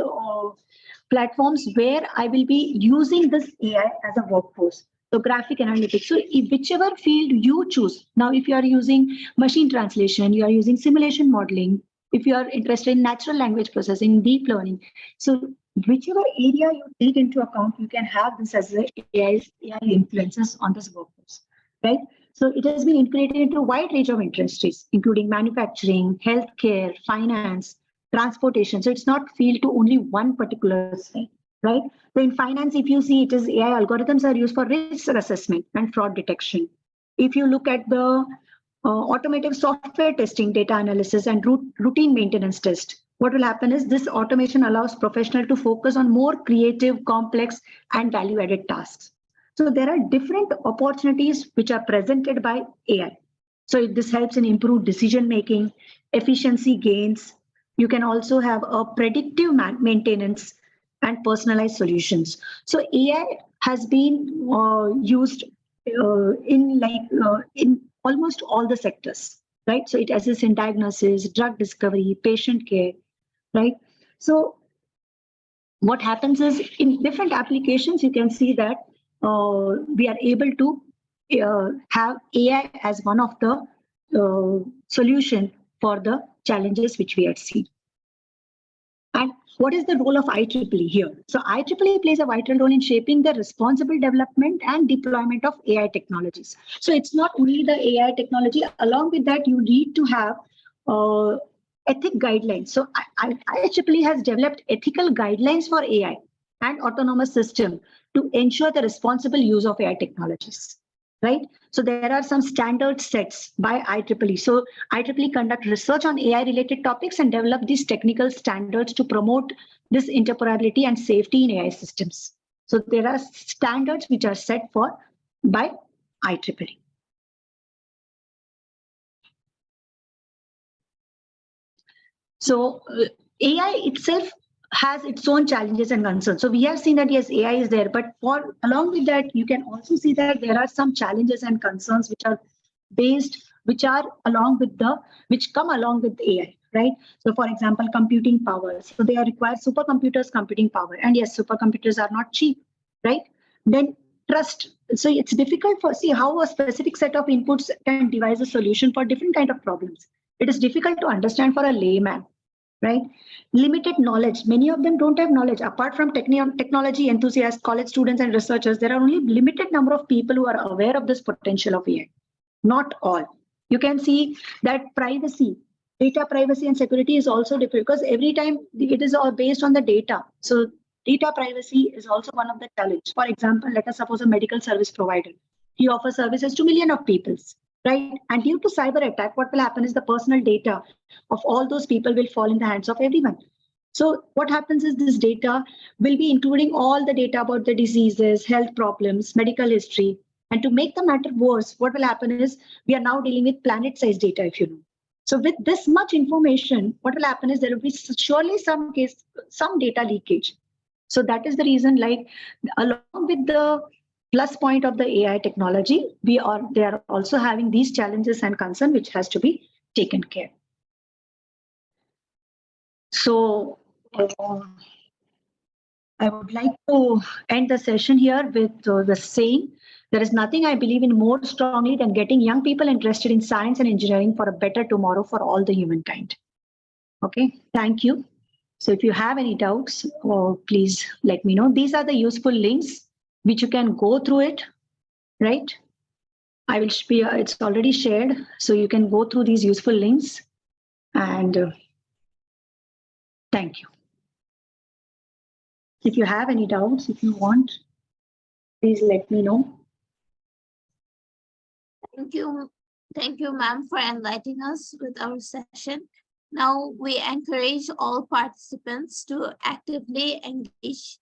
platforms where I will be using this AI as a workforce. So graphic analytics. So whichever field you choose. Now, if you are using machine translation, you are using simulation modeling, if you are interested in natural language processing, deep learning. So whichever area you take into account, you can have this as AI influences on this workforce, right? So it has been integrated into a wide range of industries, including manufacturing, healthcare, finance, transportation. So it's not field to only one particular side, right? So in finance, if you see, it is AI algorithms are used for risk assessment and fraud detection. If you look at the automotive software testing, data analysis, and routine maintenance test, what will happen is this automation allows professionals to focus on more creative, complex, and value-added tasks. So there are different opportunities which are presented by AI. So this helps in improved decision-making, efficiency gains. You can also have a predictive maintenance and personalized solutions. So AI has been used in almost all the sectors, right? So it assists in diagnosis, drug discovery, patient care, right? So what happens is in different applications, you can see that we are able to have AI as one of the solution for the challenges which we had seen. And what is the role of IEEE here? So IEEE plays a vital role in shaping the responsible development and deployment of AI technologies. So it's not only the AI technology, along with that, you need to have ethic guidelines. So IEEE has developed ethical guidelines for AI and autonomous system to ensure the responsible use of AI technologies, right? So there are some standard sets by IEEE. So IEEE conduct research on AI related topics and develop these technical standards to promote this interoperability and safety in AI systems. So there are standards which are set for by IEEE. So AI itself has its own challenges and concerns. So we have seen that yes, AI is there, but along with that, you can also see that there are some challenges and concerns which are which come along with AI, right? So for example, computing power. So they require supercomputers computing power, and yes, supercomputers are not cheap, right? Then trust. So it's difficult see how a specific set of inputs can devise a solution for different kind of problems. It is difficult to understand for a layman, right? Limited knowledge. Many of them don't have knowledge. Apart from technology enthusiasts, college students and researchers, there are only limited number of people who are aware of this potential of AI. Not all. You can see that data privacy and security is also different because every time it is all based on the data. So data privacy is also one of the challenges. For example, let us suppose a medical service provider. He offers services to millions of people, right? And due to cyber attack, what will happen is the personal data of all those people will fall in the hands of everyone. So what happens is this data will be including all the data about the diseases, health problems, medical history. And to make the matter worse, what will happen is we are now dealing with planet-sized data, if you know. So with this much information, what will happen is there will be surely some data leakage. So that is the reason, like along with the plus point of the AI technology, they are also having these challenges and concern which has to be taken care. So I would like to end the session here with the saying, there is nothing I believe in more strongly than getting young people interested in science and engineering for a better tomorrow for all the humankind. Okay, thank you. So if you have any doubts, please let me know. These are the useful links which you can go through it, right? I will be, it's already shared, so you can go through these useful links and thank you. If you have any doubts, if you want, please let me know. Thank you, ma'am, for enlightening us with our session. Now we encourage all participants to actively engage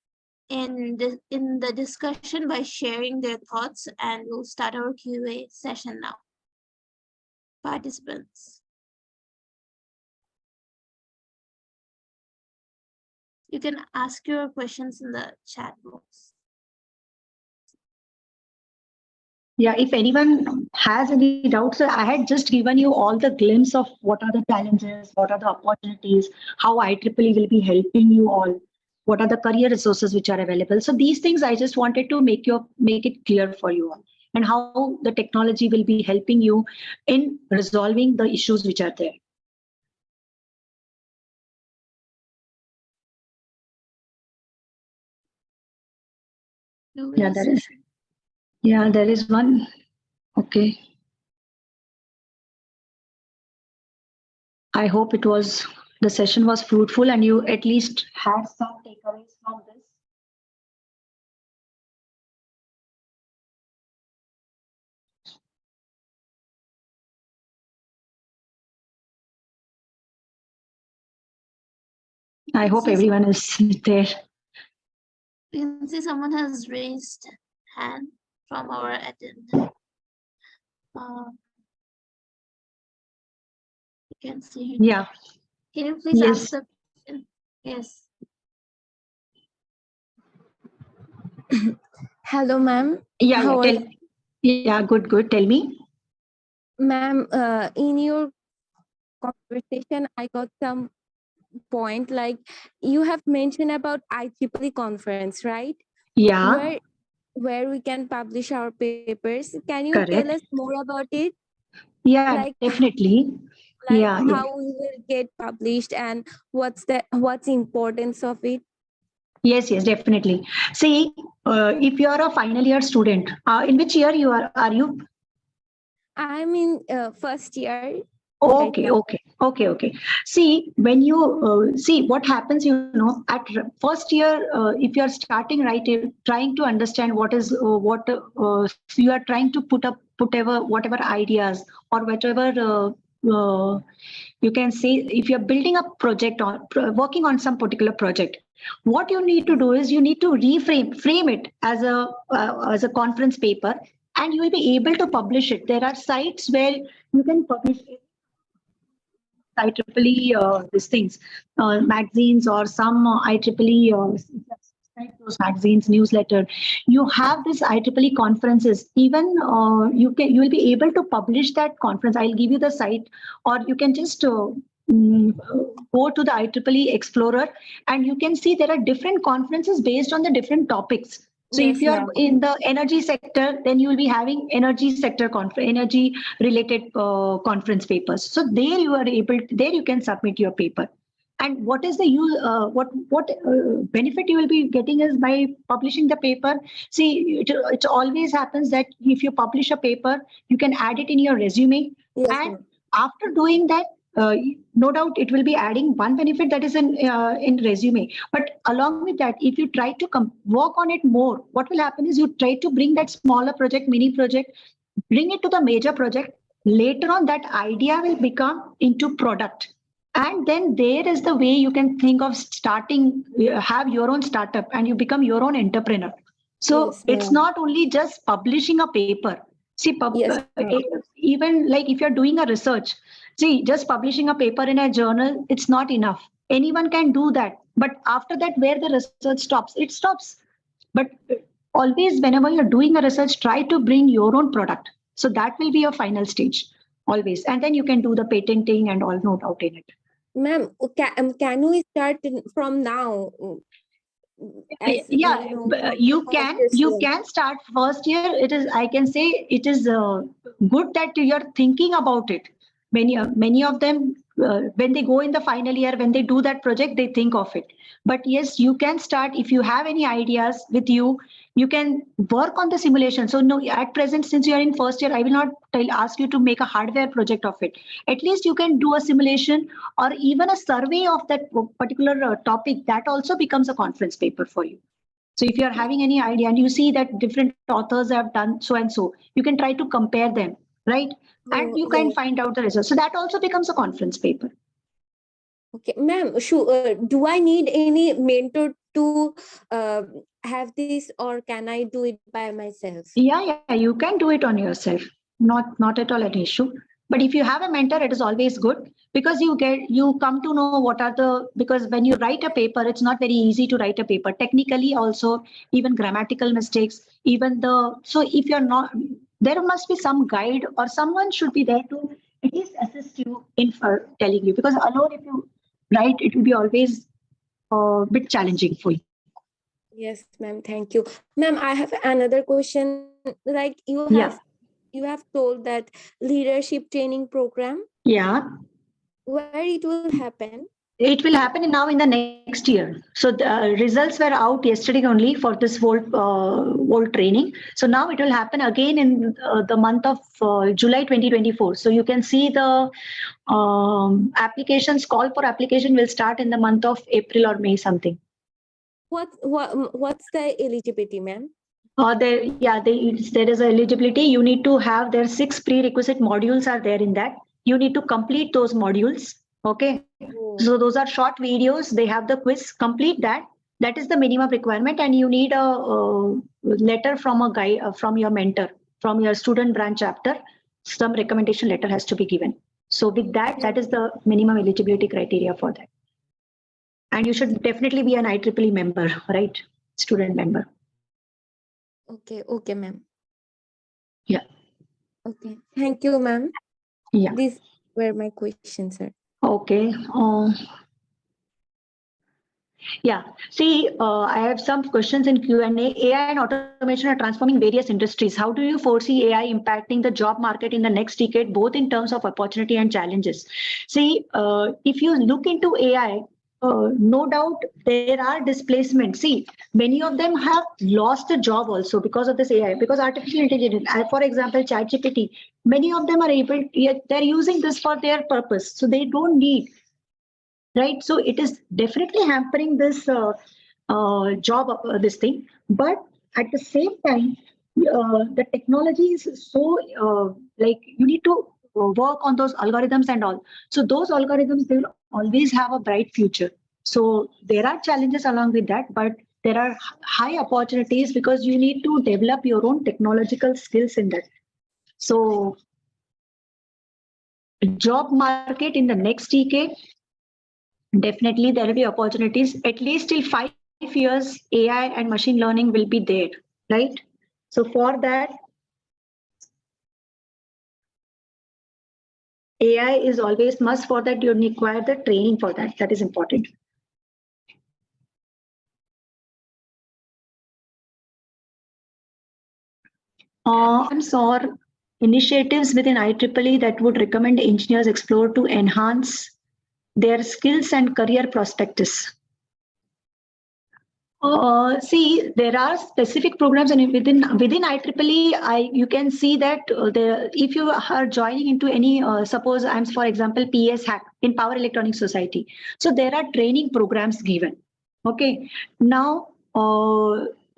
in the discussion by sharing their thoughts, and we'll start our Q&A session now. Participants, you can ask your questions in the chat box. Yeah, if anyone has any doubts, I had just given you all the glimpse of what are the challenges, what are the opportunities, how IEEE will be helping you all, what are the career resources which are available. So these things I just wanted to make it clear for you all, and how the technology will be helping you in resolving the issues which are there. Yeah, there is one. Okay. I hope the session was fruitful and you at least had some takeaways from this. I hope everyone is there. You can see someone has raised hand from our attendant. You can see him. Yeah. Can you please ask the question? Yes. Hello, ma'am. Yeah, good. Tell me. Ma'am, in your conversation, I got some point, like you have mentioned about IEEE conference, right? Yeah. Where we can publish our papers. Can you Correct. tell us more about it? Yeah, like, definitely. Like yeah. how we will get published and what's the importance of it? Yes, definitely. See, if you are a final year student, in which year are you? I'm in first year. Okay. See, when you see what happens, at first year, if you are starting trying to understand what you are trying to put whatever ideas or whatever you can say, if you're building a project working on some particular project, what you need to do is you need to frame it as a conference paper, and you will be able to publish it. There are sites where you can publish it. IEEE these things, magazines or some IEEE those magazines, newsletter. You have this IEEE conferences. Even you will be able to publish that conference. I'll give you the site, or you can just go to the IEEE Explorer, and you can see there are different conferences based on the different topics. So Yes, if you are ma'am. in the energy sector, then you will be having energy sector energy related conference papers. So there you are able there you can submit your paper. And what is the what benefit you will be getting is by publishing the paper. See, it always happens that if you publish a paper, you can add it in your resume, Yes, and ma'am. after doing that, no doubt it will be adding one benefit, that is in resume. But along with that, if you try to work on it more, what will happen is you try to bring that smaller project, mini project, bring it to the major project. Later on, that idea will become into product. And then there is the way you can think of starting, have your own startup, and you become your own entrepreneur. So Yes, it's ma'am. not only just publishing a paper. See, Yes, ma'am. even like if you're doing a research, see, just publishing a paper in a journal, it's not enough. Anyone can do that. But after that, where the research stops, it stops. But always, whenever you're doing a research, try to bring your own product. So that will be your final stage, always. And then you can do the patenting and all, no doubt in it. Ma'am, can we start from now? As Yeah, you first year? can start first year. It is, I can say, it is good that you're thinking about it. Many of them, when they go in the final year, when they do that project, they think of it. But yes, you can start. If you have any ideas with you, you can work on the simulation. So no, at present, since you are in first year, I will not ask you to make a hardware project of it. At least you can do a simulation or even a survey of that particular topic. That also becomes a conference paper for you. So if you're having any idea and you see that different authors have done so and so, you can try to compare them, right? And you can Yes. find out the results. So that also becomes a conference paper. Okay, ma'am, do I need any mentor to have this, or can I do it by myself? Yeah, you can do it on yourself. Not at all an issue. But if you have a mentor, it is always good, because you come to know what are the, because when you write a paper, it's not very easy to write a paper. Technically also, even grammatical mistakes, so if you're not, there must be some guide or someone should be there to at least assist you in for telling you, because alone if you write, it will be always a bit challenging for you. Yes, ma'am. Thank you, ma'am. I have another question. Like you have told that leadership training program. Yeah. Where it will happen? It will happen now in the next year. So the results were out yesterday only for this whole training. So now it will happen again in the month of July 2024. So you can see the call for application will start in the month of April or May something. What's the eligibility, ma'am? There is a eligibility. You need to have, their 6 prerequisite modules are there in that. You need to complete those modules. Okay. So those are short videos. They have the quiz. Complete that. That is the minimum requirement. And you need a letter from a guy, from your mentor, from your student branch chapter. Some recommendation letter has to be given. So with that, that is the minimum eligibility criteria for that. And you should definitely be an IEEE member, right? Student member. Okay, ma'am. Yeah. Okay. Thank you, ma'am. Yeah. These were my questions, sir. Okay. Yeah. See, I have some questions in Q&A. AI and automation are transforming various industries. How do you foresee AI impacting the job market in the next decade, both in terms of opportunity and challenges? See, if you look into AI, no doubt there are displacements. See, many of them have lost a job also because of this AI, because artificial intelligence, for example, ChatGPT, many of them are they're using this for their purpose. So they don't need, right? So it is definitely hampering this job, this thing. But at the same time, the technology is so like you need to work on those algorithms and all. So those algorithms, they will always have a bright future. So there are challenges along with that, but there are high opportunities because you need to develop your own technological skills in that. So job market in the next decade, definitely there will be opportunities. At least till 5 years, AI and machine learning will be there, right? So for that, AI is always must. For that, you require the training for that. That is important. Or initiatives within IEEE that would recommend engineers explore to enhance their skills and career prospectus. See, there are specific programs, and within IEEE, you can see that if you are joining into any, suppose I'm for example PS Hack in Power Electronics Society, so there are training programs given. Okay, now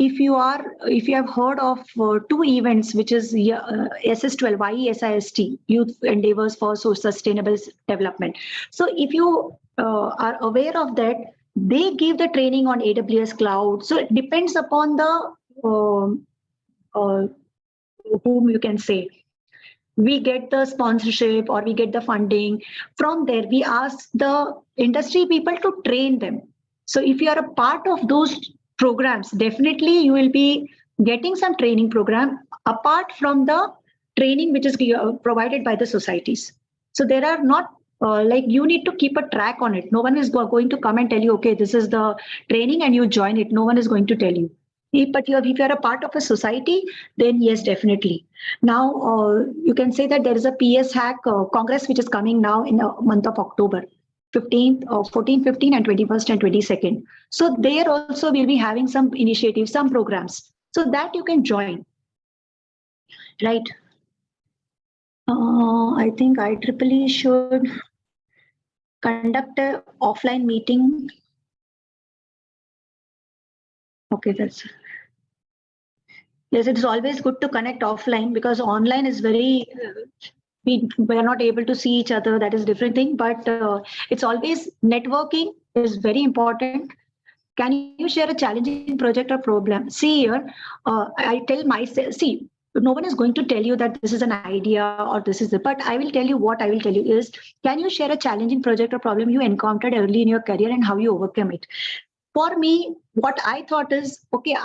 if you have heard of two events, which is SS12 YESIST, Youth Endeavors for Sustainable Development. So if you are aware of that, they give the training on AWS cloud. So it depends upon the whom you can say. We get the sponsorship or we get the funding. From there, we ask the industry people to train them. So if you are a part of those programs, definitely you will be getting some training program apart from the training which is provided by the societies. So there are not like you need to keep a track on it. No one is going to come and tell you, okay, this is the training and you join it. No one is going to tell you. But if you're a part of a society, then yes, definitely. Now, you can say that there is a PS Hack Congress which is coming now in the month of October, 15th, 14, 15, and 21st and 22nd. So there also we'll be having some initiatives, some programs. So that you can join, right? I think IEEE should conduct an offline meeting. Okay, that's... Yes, it's always good to connect offline, because online is very, we are not able to see each other. That is a different thing, but it's always networking is very important. Can you share a challenging project or problem? See here, I tell myself, see, no one is going to tell you that this is an idea or this is it, but I will tell you what I will tell you is, can you share a challenging project or problem you encountered early in your career and how you overcome it? For me, what I thought is, okay,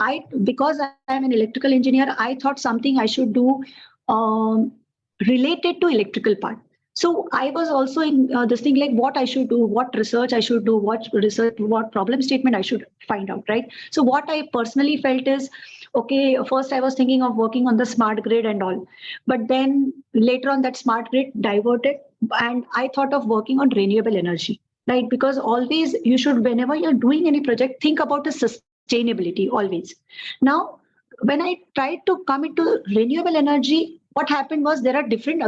because I'm an electrical engineer, I thought something I should do related to electrical part. So I was also in this thing like what I should do, what research I should do, what problem statement I should find out, right? So what I personally felt is, okay, first I was thinking of working on the smart grid and all, but then later on that smart grid diverted and I thought of working on renewable energy. Right, because always you should, whenever you're doing any project, think about the sustainability always. Now, when I tried to come into renewable energy, what happened was there are different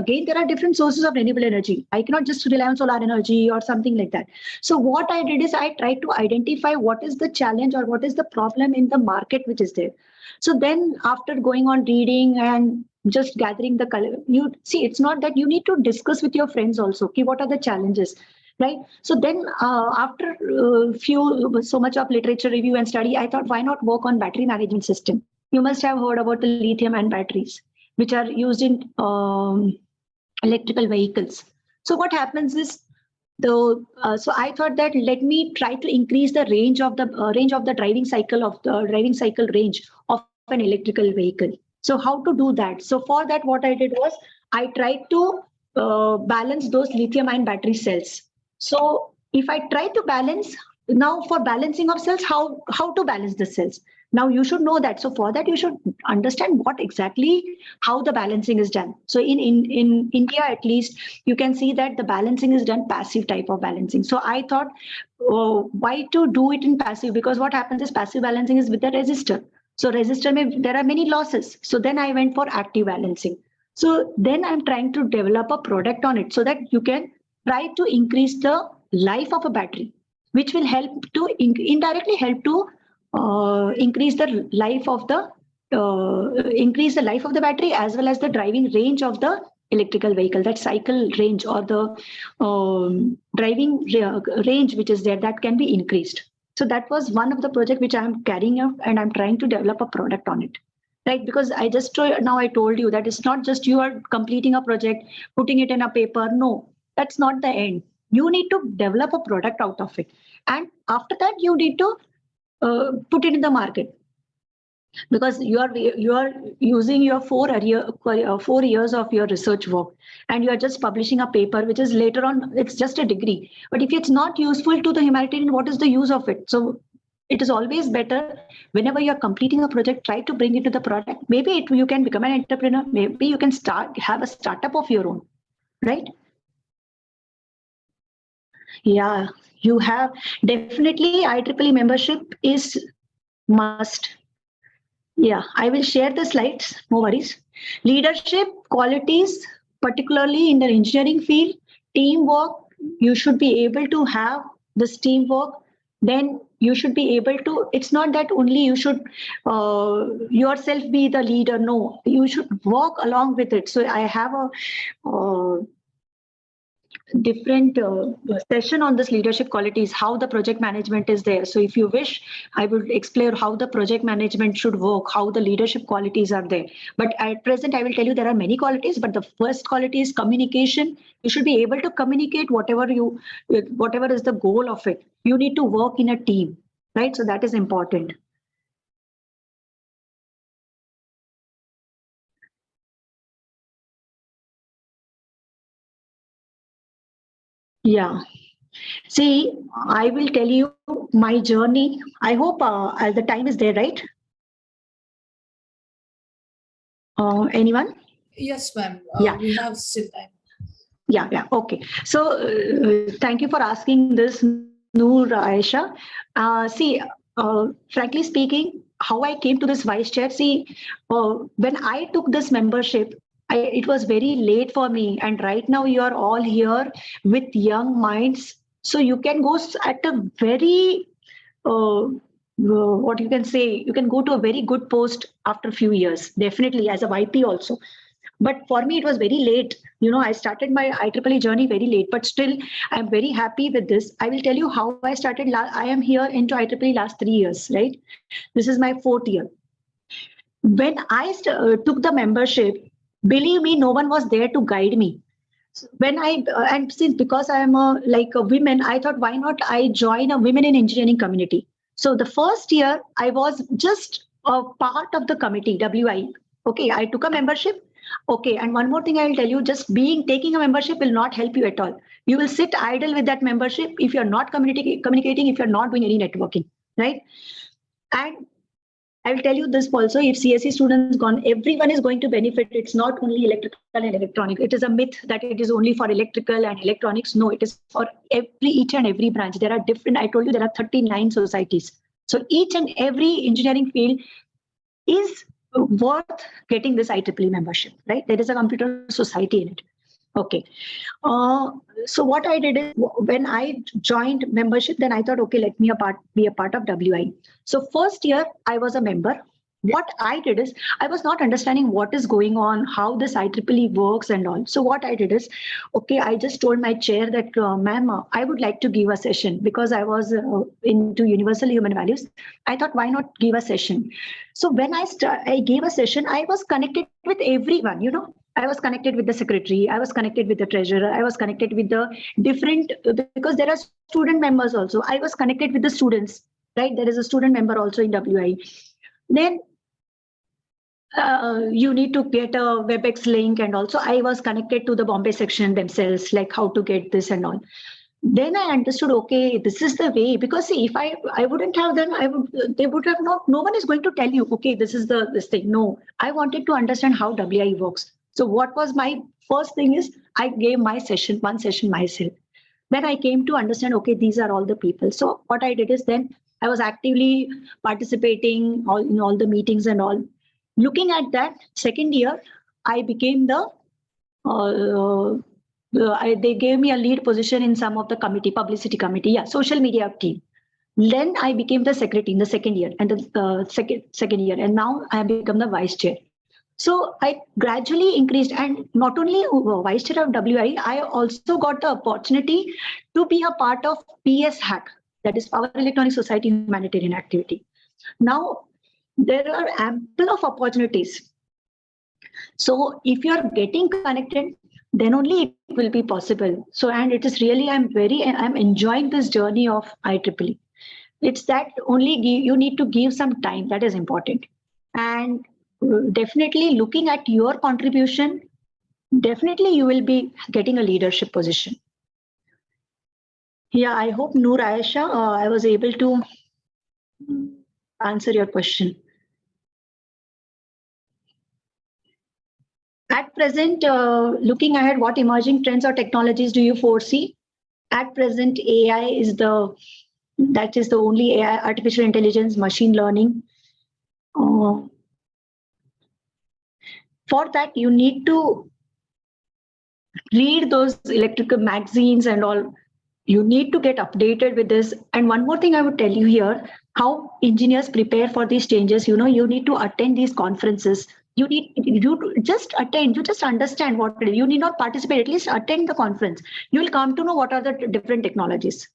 sources of renewable energy. I cannot just rely on solar energy or something like that. So what I did is I tried to identify what is the challenge or what is the problem in the market which is there. So then after going on reading and just gathering the color, you see, it's not that you need to discuss with your friends also. Okay, what are the challenges? Right. So then after so much of literature review and study, I thought, why not work on battery management system? You must have heard about the lithium-ion batteries, which are used in electrical vehicles. So what happens is, so I thought that let me try to increase the range of the driving cycle range of an electrical vehicle. So how to do that? So for that, what I did was I tried to balance those lithium-ion battery cells. So if I try to balance, now for balancing of cells, how to balance the cells? Now you should know that. So for that, you should understand what exactly, how the balancing is done. So in India, at least, you can see that the balancing is done passive type of balancing. So I thought, why to do it in passive? Because what happens is passive balancing is with the resistor. So resistor, there are many losses. So then I went for active balancing. So then I'm trying to develop a product on it so that you can try to increase the life of a battery, which will help to indirectly help to increase the life of the battery as well as the driving range of the electrical vehicle. That cycle range or the driving range which is there, that can be increased. So that was one of the project which I am carrying out, and I'm trying to develop a product on it. Right, because now I told you that it's not just you are completing a project, putting it in a paper. No, That's not the end. You need to develop a product out of it. And after that, you need to put it in the market. Because you are using your 4 years of your research work, and you are just publishing a paper which is later on, it's just a degree. But if it's not useful to the humanitarian, what is the use of it? So it is always better, whenever you're completing a project, try to bring it to the product. Maybe you can become an entrepreneur. Maybe you can have a startup of your own, right? Yeah, you have definitely IEEE membership is must. Yeah, I will share the slides, no worries. Leadership qualities, particularly in the engineering field, teamwork, you should be able to have this teamwork. Then you should be able to, it's not that only you should yourself be the leader. No, you should work along with it. So I have a different session on this leadership qualities, how the project management is there. So if you wish, I will explain how the project management should work, how the leadership qualities are there. But at present, I will tell you there are many qualities, but the first quality is communication. You should be able to communicate whatever is the goal of it. You need to work in a team, right? So that is important. Yeah. See, I will tell you my journey. I hope the time is there, right? Anyone? Yes, ma'am. Yeah. We have still time. Yeah. Okay. So thank you for asking this, Noor Aisha. See, frankly speaking, how I came to this vice chair. See, when I took this membership, it was very late for me, and right now you are all here with young minds, so you can go at a very what you can say, you can go to a very good post after a few years, definitely as a YP also. But for me, it was very late. I started my IEEE journey very late, but still, I'm very happy with this. I will tell you how I started. I am here into IEEE last 3 years, right? This is my 4th year. When I took the membership, believe me, no one was there to guide me. When and since because I am like a woman, I thought, why not I join a women in engineering community? So the first year, I was just a part of the committee, WI. Okay, I took a membership. Okay, and one more thing I will tell you, just taking a membership will not help you at all. You will sit idle with that membership if you're not communicating, if you're not doing any networking, right? And I will tell you this also, if CSE students gone, everyone is going to benefit. It's not only electrical and electronic. It is a myth that it is only for electrical and electronics. No, it is for each and every branch. There are different, I told you there are 39 societies. So each and every engineering field is worth getting this IEEE membership, right? There is a computer society in it. Okay. So what I did is when I joined membership, then I thought, okay, let me be a part of WI. So first year I was a member. What I did is I was not understanding what is going on, how this IEEE works and all. So what I did is, okay, I just told my chair that, ma'am, I would like to give a session because I was into universal human values. I thought, why not give a session? So when I gave a session, I was connected with everyone, I was connected with the secretary, I was connected with the treasurer, I was connected with the different, because there are student members also. I was connected with the students, right? There is a student member also in WI. Then you need to get a WebEx link, and also I was connected to the Bombay section themselves, like how to get this and all. Then I understood, okay, this is the way, because see, if I wouldn't have done, they would have not, no one is going to tell you, okay, this is this thing. No, I wanted to understand how WI works. So what was my first thing is I gave one session myself. Then I came to understand, okay, these are all the people. So what I did is then I was actively participating in all the meetings and all. Looking at that, second year, I became they gave me a lead position in some of the publicity committee, social media team. Then I became the secretary in the second year, and the second year, and now I have become the vice chair. So I gradually increased, and not only vice chair of WI, I also got the opportunity to be a part of PS Hack, that is Power Electronic Society Humanitarian Activity. Now, there are ample of opportunities. So if you are getting connected, then only it will be possible. So, and it is really, I'm enjoying this journey of IEEE. It's that only you need to give some time. That is important. And definitely looking at your contribution, definitely you will be getting a leadership position. Yeah, I hope Noor Aisha, I was able to answer your question. At present, looking ahead, what emerging trends or technologies do you foresee? At present, AI is that is the only AI, artificial intelligence, machine learning. For that, you need to read those electrical magazines and all. You need to get updated with this. And one more thing I would tell you here, how engineers prepare for these changes. You need to attend these conferences. You just attend, you just understand what you need not participate, at least attend the conference. You will come to know what are the different technologies.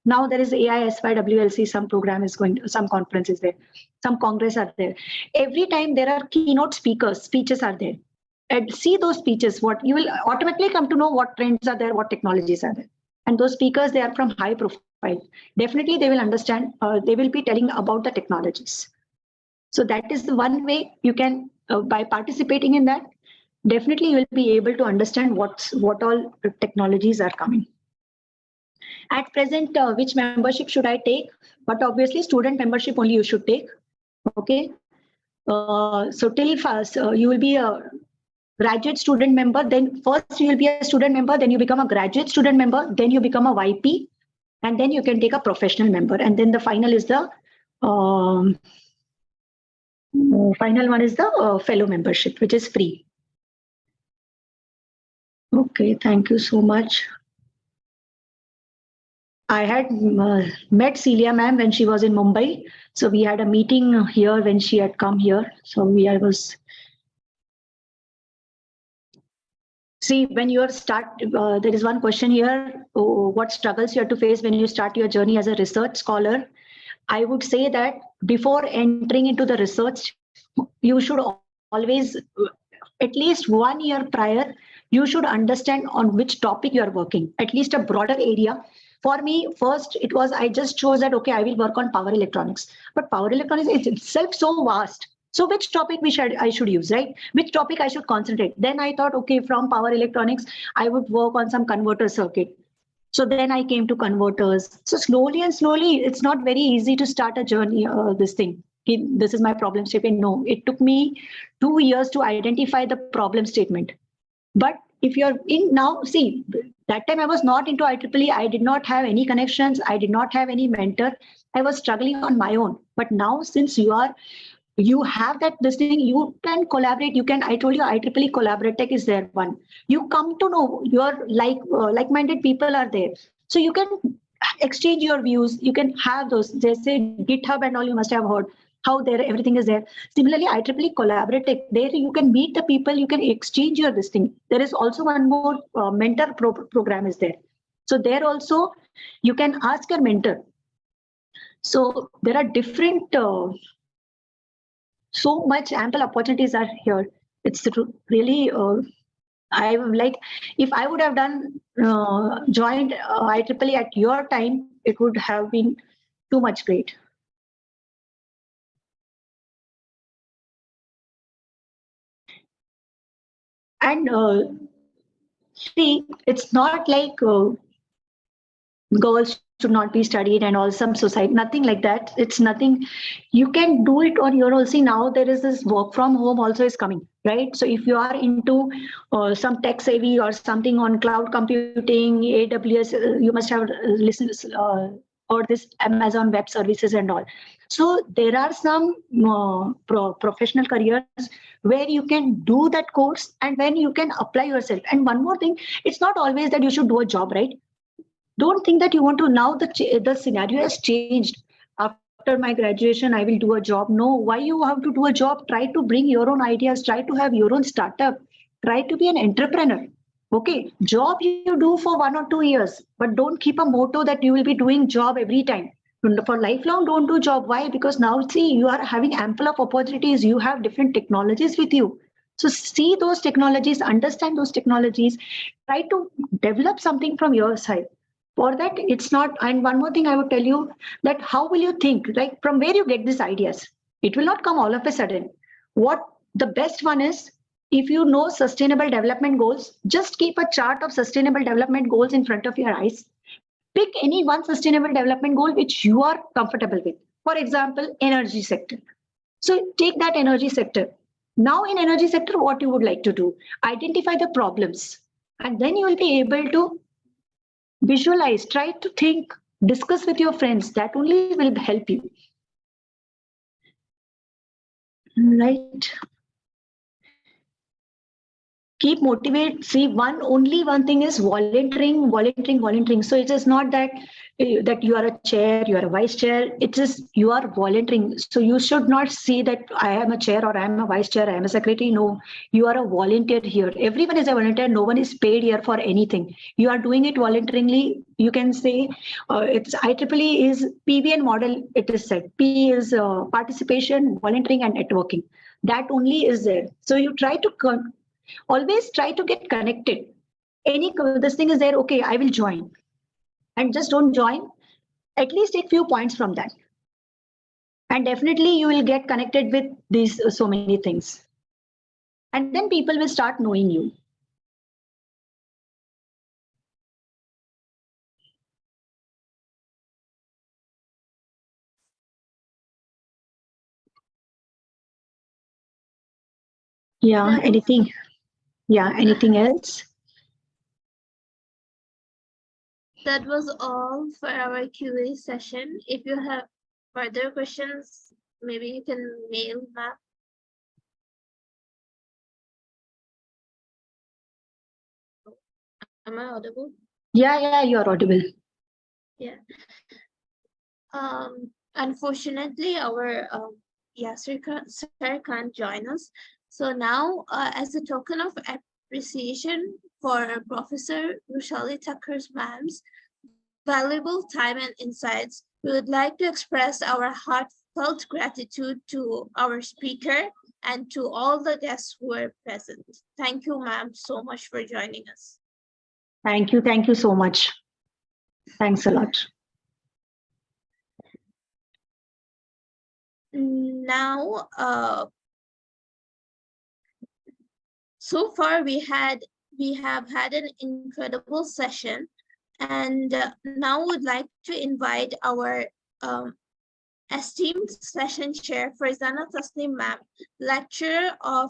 Now there is AISYWLC, some program is going to, some conference is there, some congress are there. Every time there are keynote speeches are there. And see those speeches, what you will automatically come to know what trends are there, what technologies are there. And those speakers, they are from high profile. Definitely they will understand, they will be telling about the technologies. So that is the one way you can, by participating in that, definitely you will be able to understand what all technologies are coming. At present, which membership should I take? But obviously student membership only you should take. Okay. So till first, you will be a graduate student member, then first you will be a student member, then you become a graduate student member, then you become a YP, and then you can take a professional member. And then the final is the final one is the fellow membership, which is free. Okay, thank you so much. I had met Celia ma'am when she was in Mumbai. So we had a meeting here when she had come here. So See, when you start, there is one question here, what struggles you have to face when you start your journey as a research scholar? I would say that before entering into the research, you should always, at least 1 year prior, you should understand on which topic you are working, at least a broader area. For me, first, it was, I just chose that, okay, I will work on power electronics. But power electronics is itself so vast. So which topic I should use, right? Which topic I should concentrate? Then I thought, okay, from power electronics, I would work on some converter circuit. So then I came to converters. So slowly and slowly, it's not very easy to start a journey, this thing. This is my problem statement. No, it took me 2 years to identify the problem statement. But if you're in now, see, that time I was not into IEEE. I did not have any connections. I did not have any mentor. I was struggling on my own. But now, since you have this thing, you can collaborate. You can, I told you, IEEE Collaboratech is there one. You come to know your like-minded people are there. So you can exchange your views. You can have those, they say GitHub and all, you must have heard how there everything is there. Similarly, IEEE Collaboratech, there you can meet the people, you can exchange your this thing. There is also one more mentor program is there. So there also you can ask your mentor. So there are different, so much ample opportunities are here. It's really, I like, if I would have joined IEEE at your time, it would have been too much great. And see, it's not like girls should not be studied and all, some society, nothing like that. It's nothing. You can do it on your own. See, now there is this work from home also is coming, right? So if you are into some tech savvy or something on cloud computing, AWS, you must have listened or this Amazon Web Services and all. So there are some professional careers where you can do that course and then you can apply yourself. And one more thing, it's not always that you should do a job, right? Don't think that you want to, now the scenario has changed. After my graduation, I will do a job. No, why you have to do a job? Try to bring your own ideas, try to have your own startup, try to be an entrepreneur. Okay, job you do for 1 or 2 years, but don't keep a motto that you will be doing job every time. For lifelong, don't do job. Why? Because now, see, you are having ample of opportunities. You have different technologies with you. So see those technologies, understand those technologies, try to develop something from your side. For that, it's not, and one more thing I would tell you, that how will you think, like from where you get these ideas? It will not come all of a sudden. What the best one is, if you know sustainable development goals, just keep a chart of sustainable development goals in front of your eyes. Pick any one sustainable development goal which you are comfortable with. For example, energy sector. So take that energy sector. Now in energy sector, what you would like to do? Identify the problems, and then you will be able to visualize, try to think, discuss with your friends. That only will help you. Right. Keep motivate. See, only one thing is volunteering. So it is not that that you are a chair, you are a vice chair. It is you are volunteering. So you should not see that I am a chair or I am a vice chair, I am a secretary. No, you are a volunteer here. Everyone is a volunteer. No one is paid here for anything. You are doing it voluntarily. You can say it's IEEE is PVN model. It is said P is participation, volunteering, and networking. That only is there. So you try to always try to get connected. This thing is there, okay, I will join. And just don't join. At least take few points from that. And definitely you will get connected with these so many things. And then people will start knowing you. Yeah, anything? Yeah, anything else? That was all for our QA session. If you have further questions, maybe you can mail Maam. Am I audible? Yeah, you're audible. Yeah. Unfortunately, our sir can't join us. So now, as a token of appreciation for Professor Rushali Thakkar's Maam's valuable time and insights, we would like to express our heartfelt gratitude to our speaker and to all the guests who were present. Thank you, Maam, so much for joining us. Thank you so much. Thanks a lot. Now, so far we have had an incredible session, and now would like to invite our esteemed session chair, Farzana Tasneem Maam, lecturer of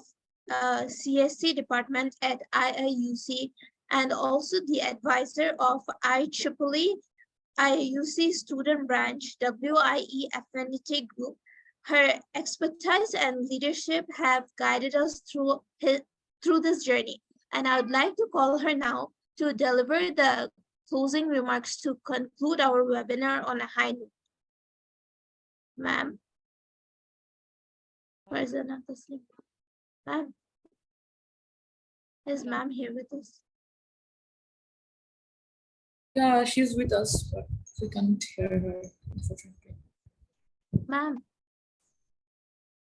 CSC department at IIUC, and also the advisor of IEEE IIUC student branch WIE Affinity group. Her expertise and leadership have guided us through this journey, and I would like to call her now to deliver the closing remarks to conclude our webinar on a high note. Ma'am. Where is Anna Tasneem? Ma'am. Is Ma'am here with us? Yeah, she's with us, but we can't hear her, unfortunately. Ma'am.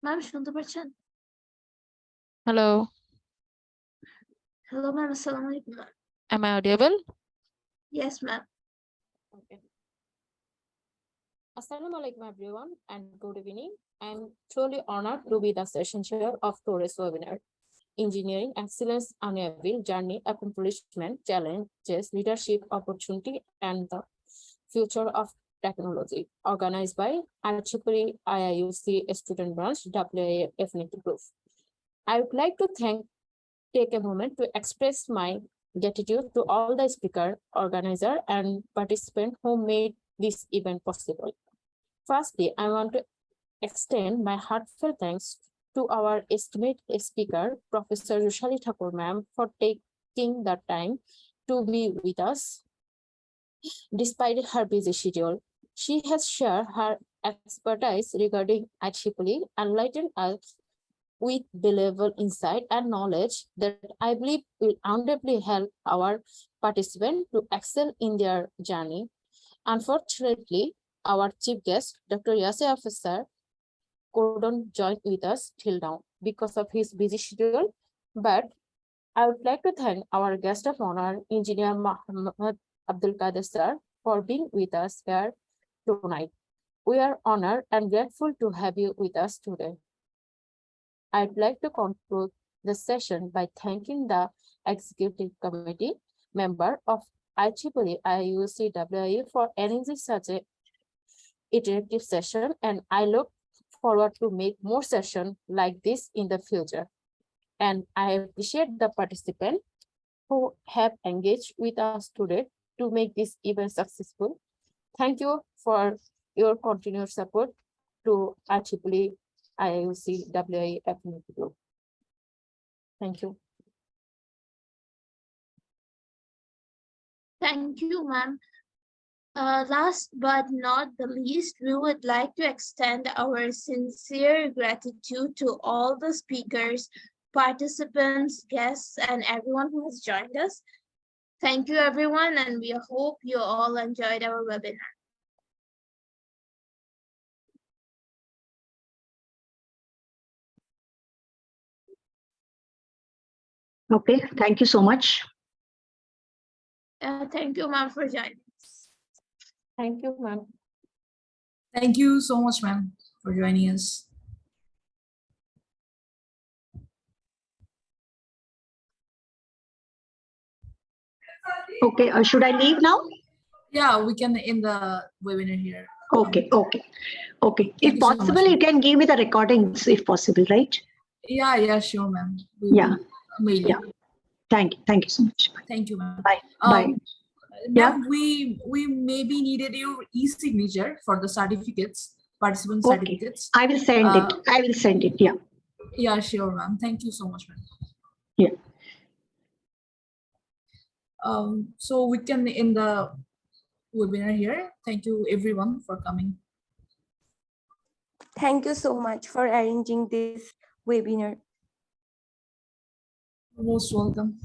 Ma'am, শুনতে পারছেন? Hello, Hello, ma'am. Assalamu alaikum, ma'am. am I audible? Yes, ma'am. Okay. Assalamu alaikum everyone and good evening. I'm truly honored to be the session chair of today's webinar, Engineering Excellence Unveiled Journey, Accomplishment, Challenges, Leadership, Opportunity, and the Future of Technology, organized by IEEE IIUC Student Branch WIA Affinity Group. I would like to take a moment to express my gratitude to all the speaker, organizer, and participant who made this event possible. Firstly, I want to extend my heartfelt thanks to our esteemed speaker, Professor Rushali Thakkar Ma'am, for taking the time to be with us. Despite her busy schedule, she has shared her expertise regarding IEEE, enlightened us with valuable insight and knowledge that I believe will undoubtedly help our participants to excel in their journey. Unfortunately, our chief guest, Dr. Yasir Officer, couldn't join with us till now, because of his busy schedule, but I would like to thank our guest of honor, Engineer Muhammad Abdul Qadir sir, for being with us here tonight. We are honored and grateful to have you with us today. I'd like to conclude the session by thanking the Executive Committee member of IEEE IIUC WIE for arranging such a interactive session, and I look forward to make more sessions like this in the future. And I appreciate the participants who have engaged with us today to make this event successful. Thank you for your continued support to IEEE IIUC WIE Affinity Group. Thank you. Thank you, ma'am. Last but not the least, we would like to extend our sincere gratitude to all the speakers, participants, guests, and everyone who has joined us. Thank you, everyone, and we hope you all enjoyed our webinar. Okay, thank you so much. Thank you, ma'am, for joining us. Thank you, ma'am. Thank you so much, ma'am, for joining us. Okay, should I leave now? Yeah, we can end the webinar here. Okay, okay, okay. Thank If you so much, possible, you ma'am. can give me the recordings if possible, right? Yeah, sure, ma'am. We Yeah. will mail you. Yeah. Thank you so much. Thank you, ma'am. Bye. Bye. Yeah. Ma'am, we maybe needed your e-signature for the certificates, participant Okay. certificates. I will send it. I will send it. Yeah. Yeah, sure, ma'am. Thank you so much, ma'am. Yeah. So we can end the webinar here. Thank you everyone for coming. Thank you so much for arranging this webinar. Most welcome.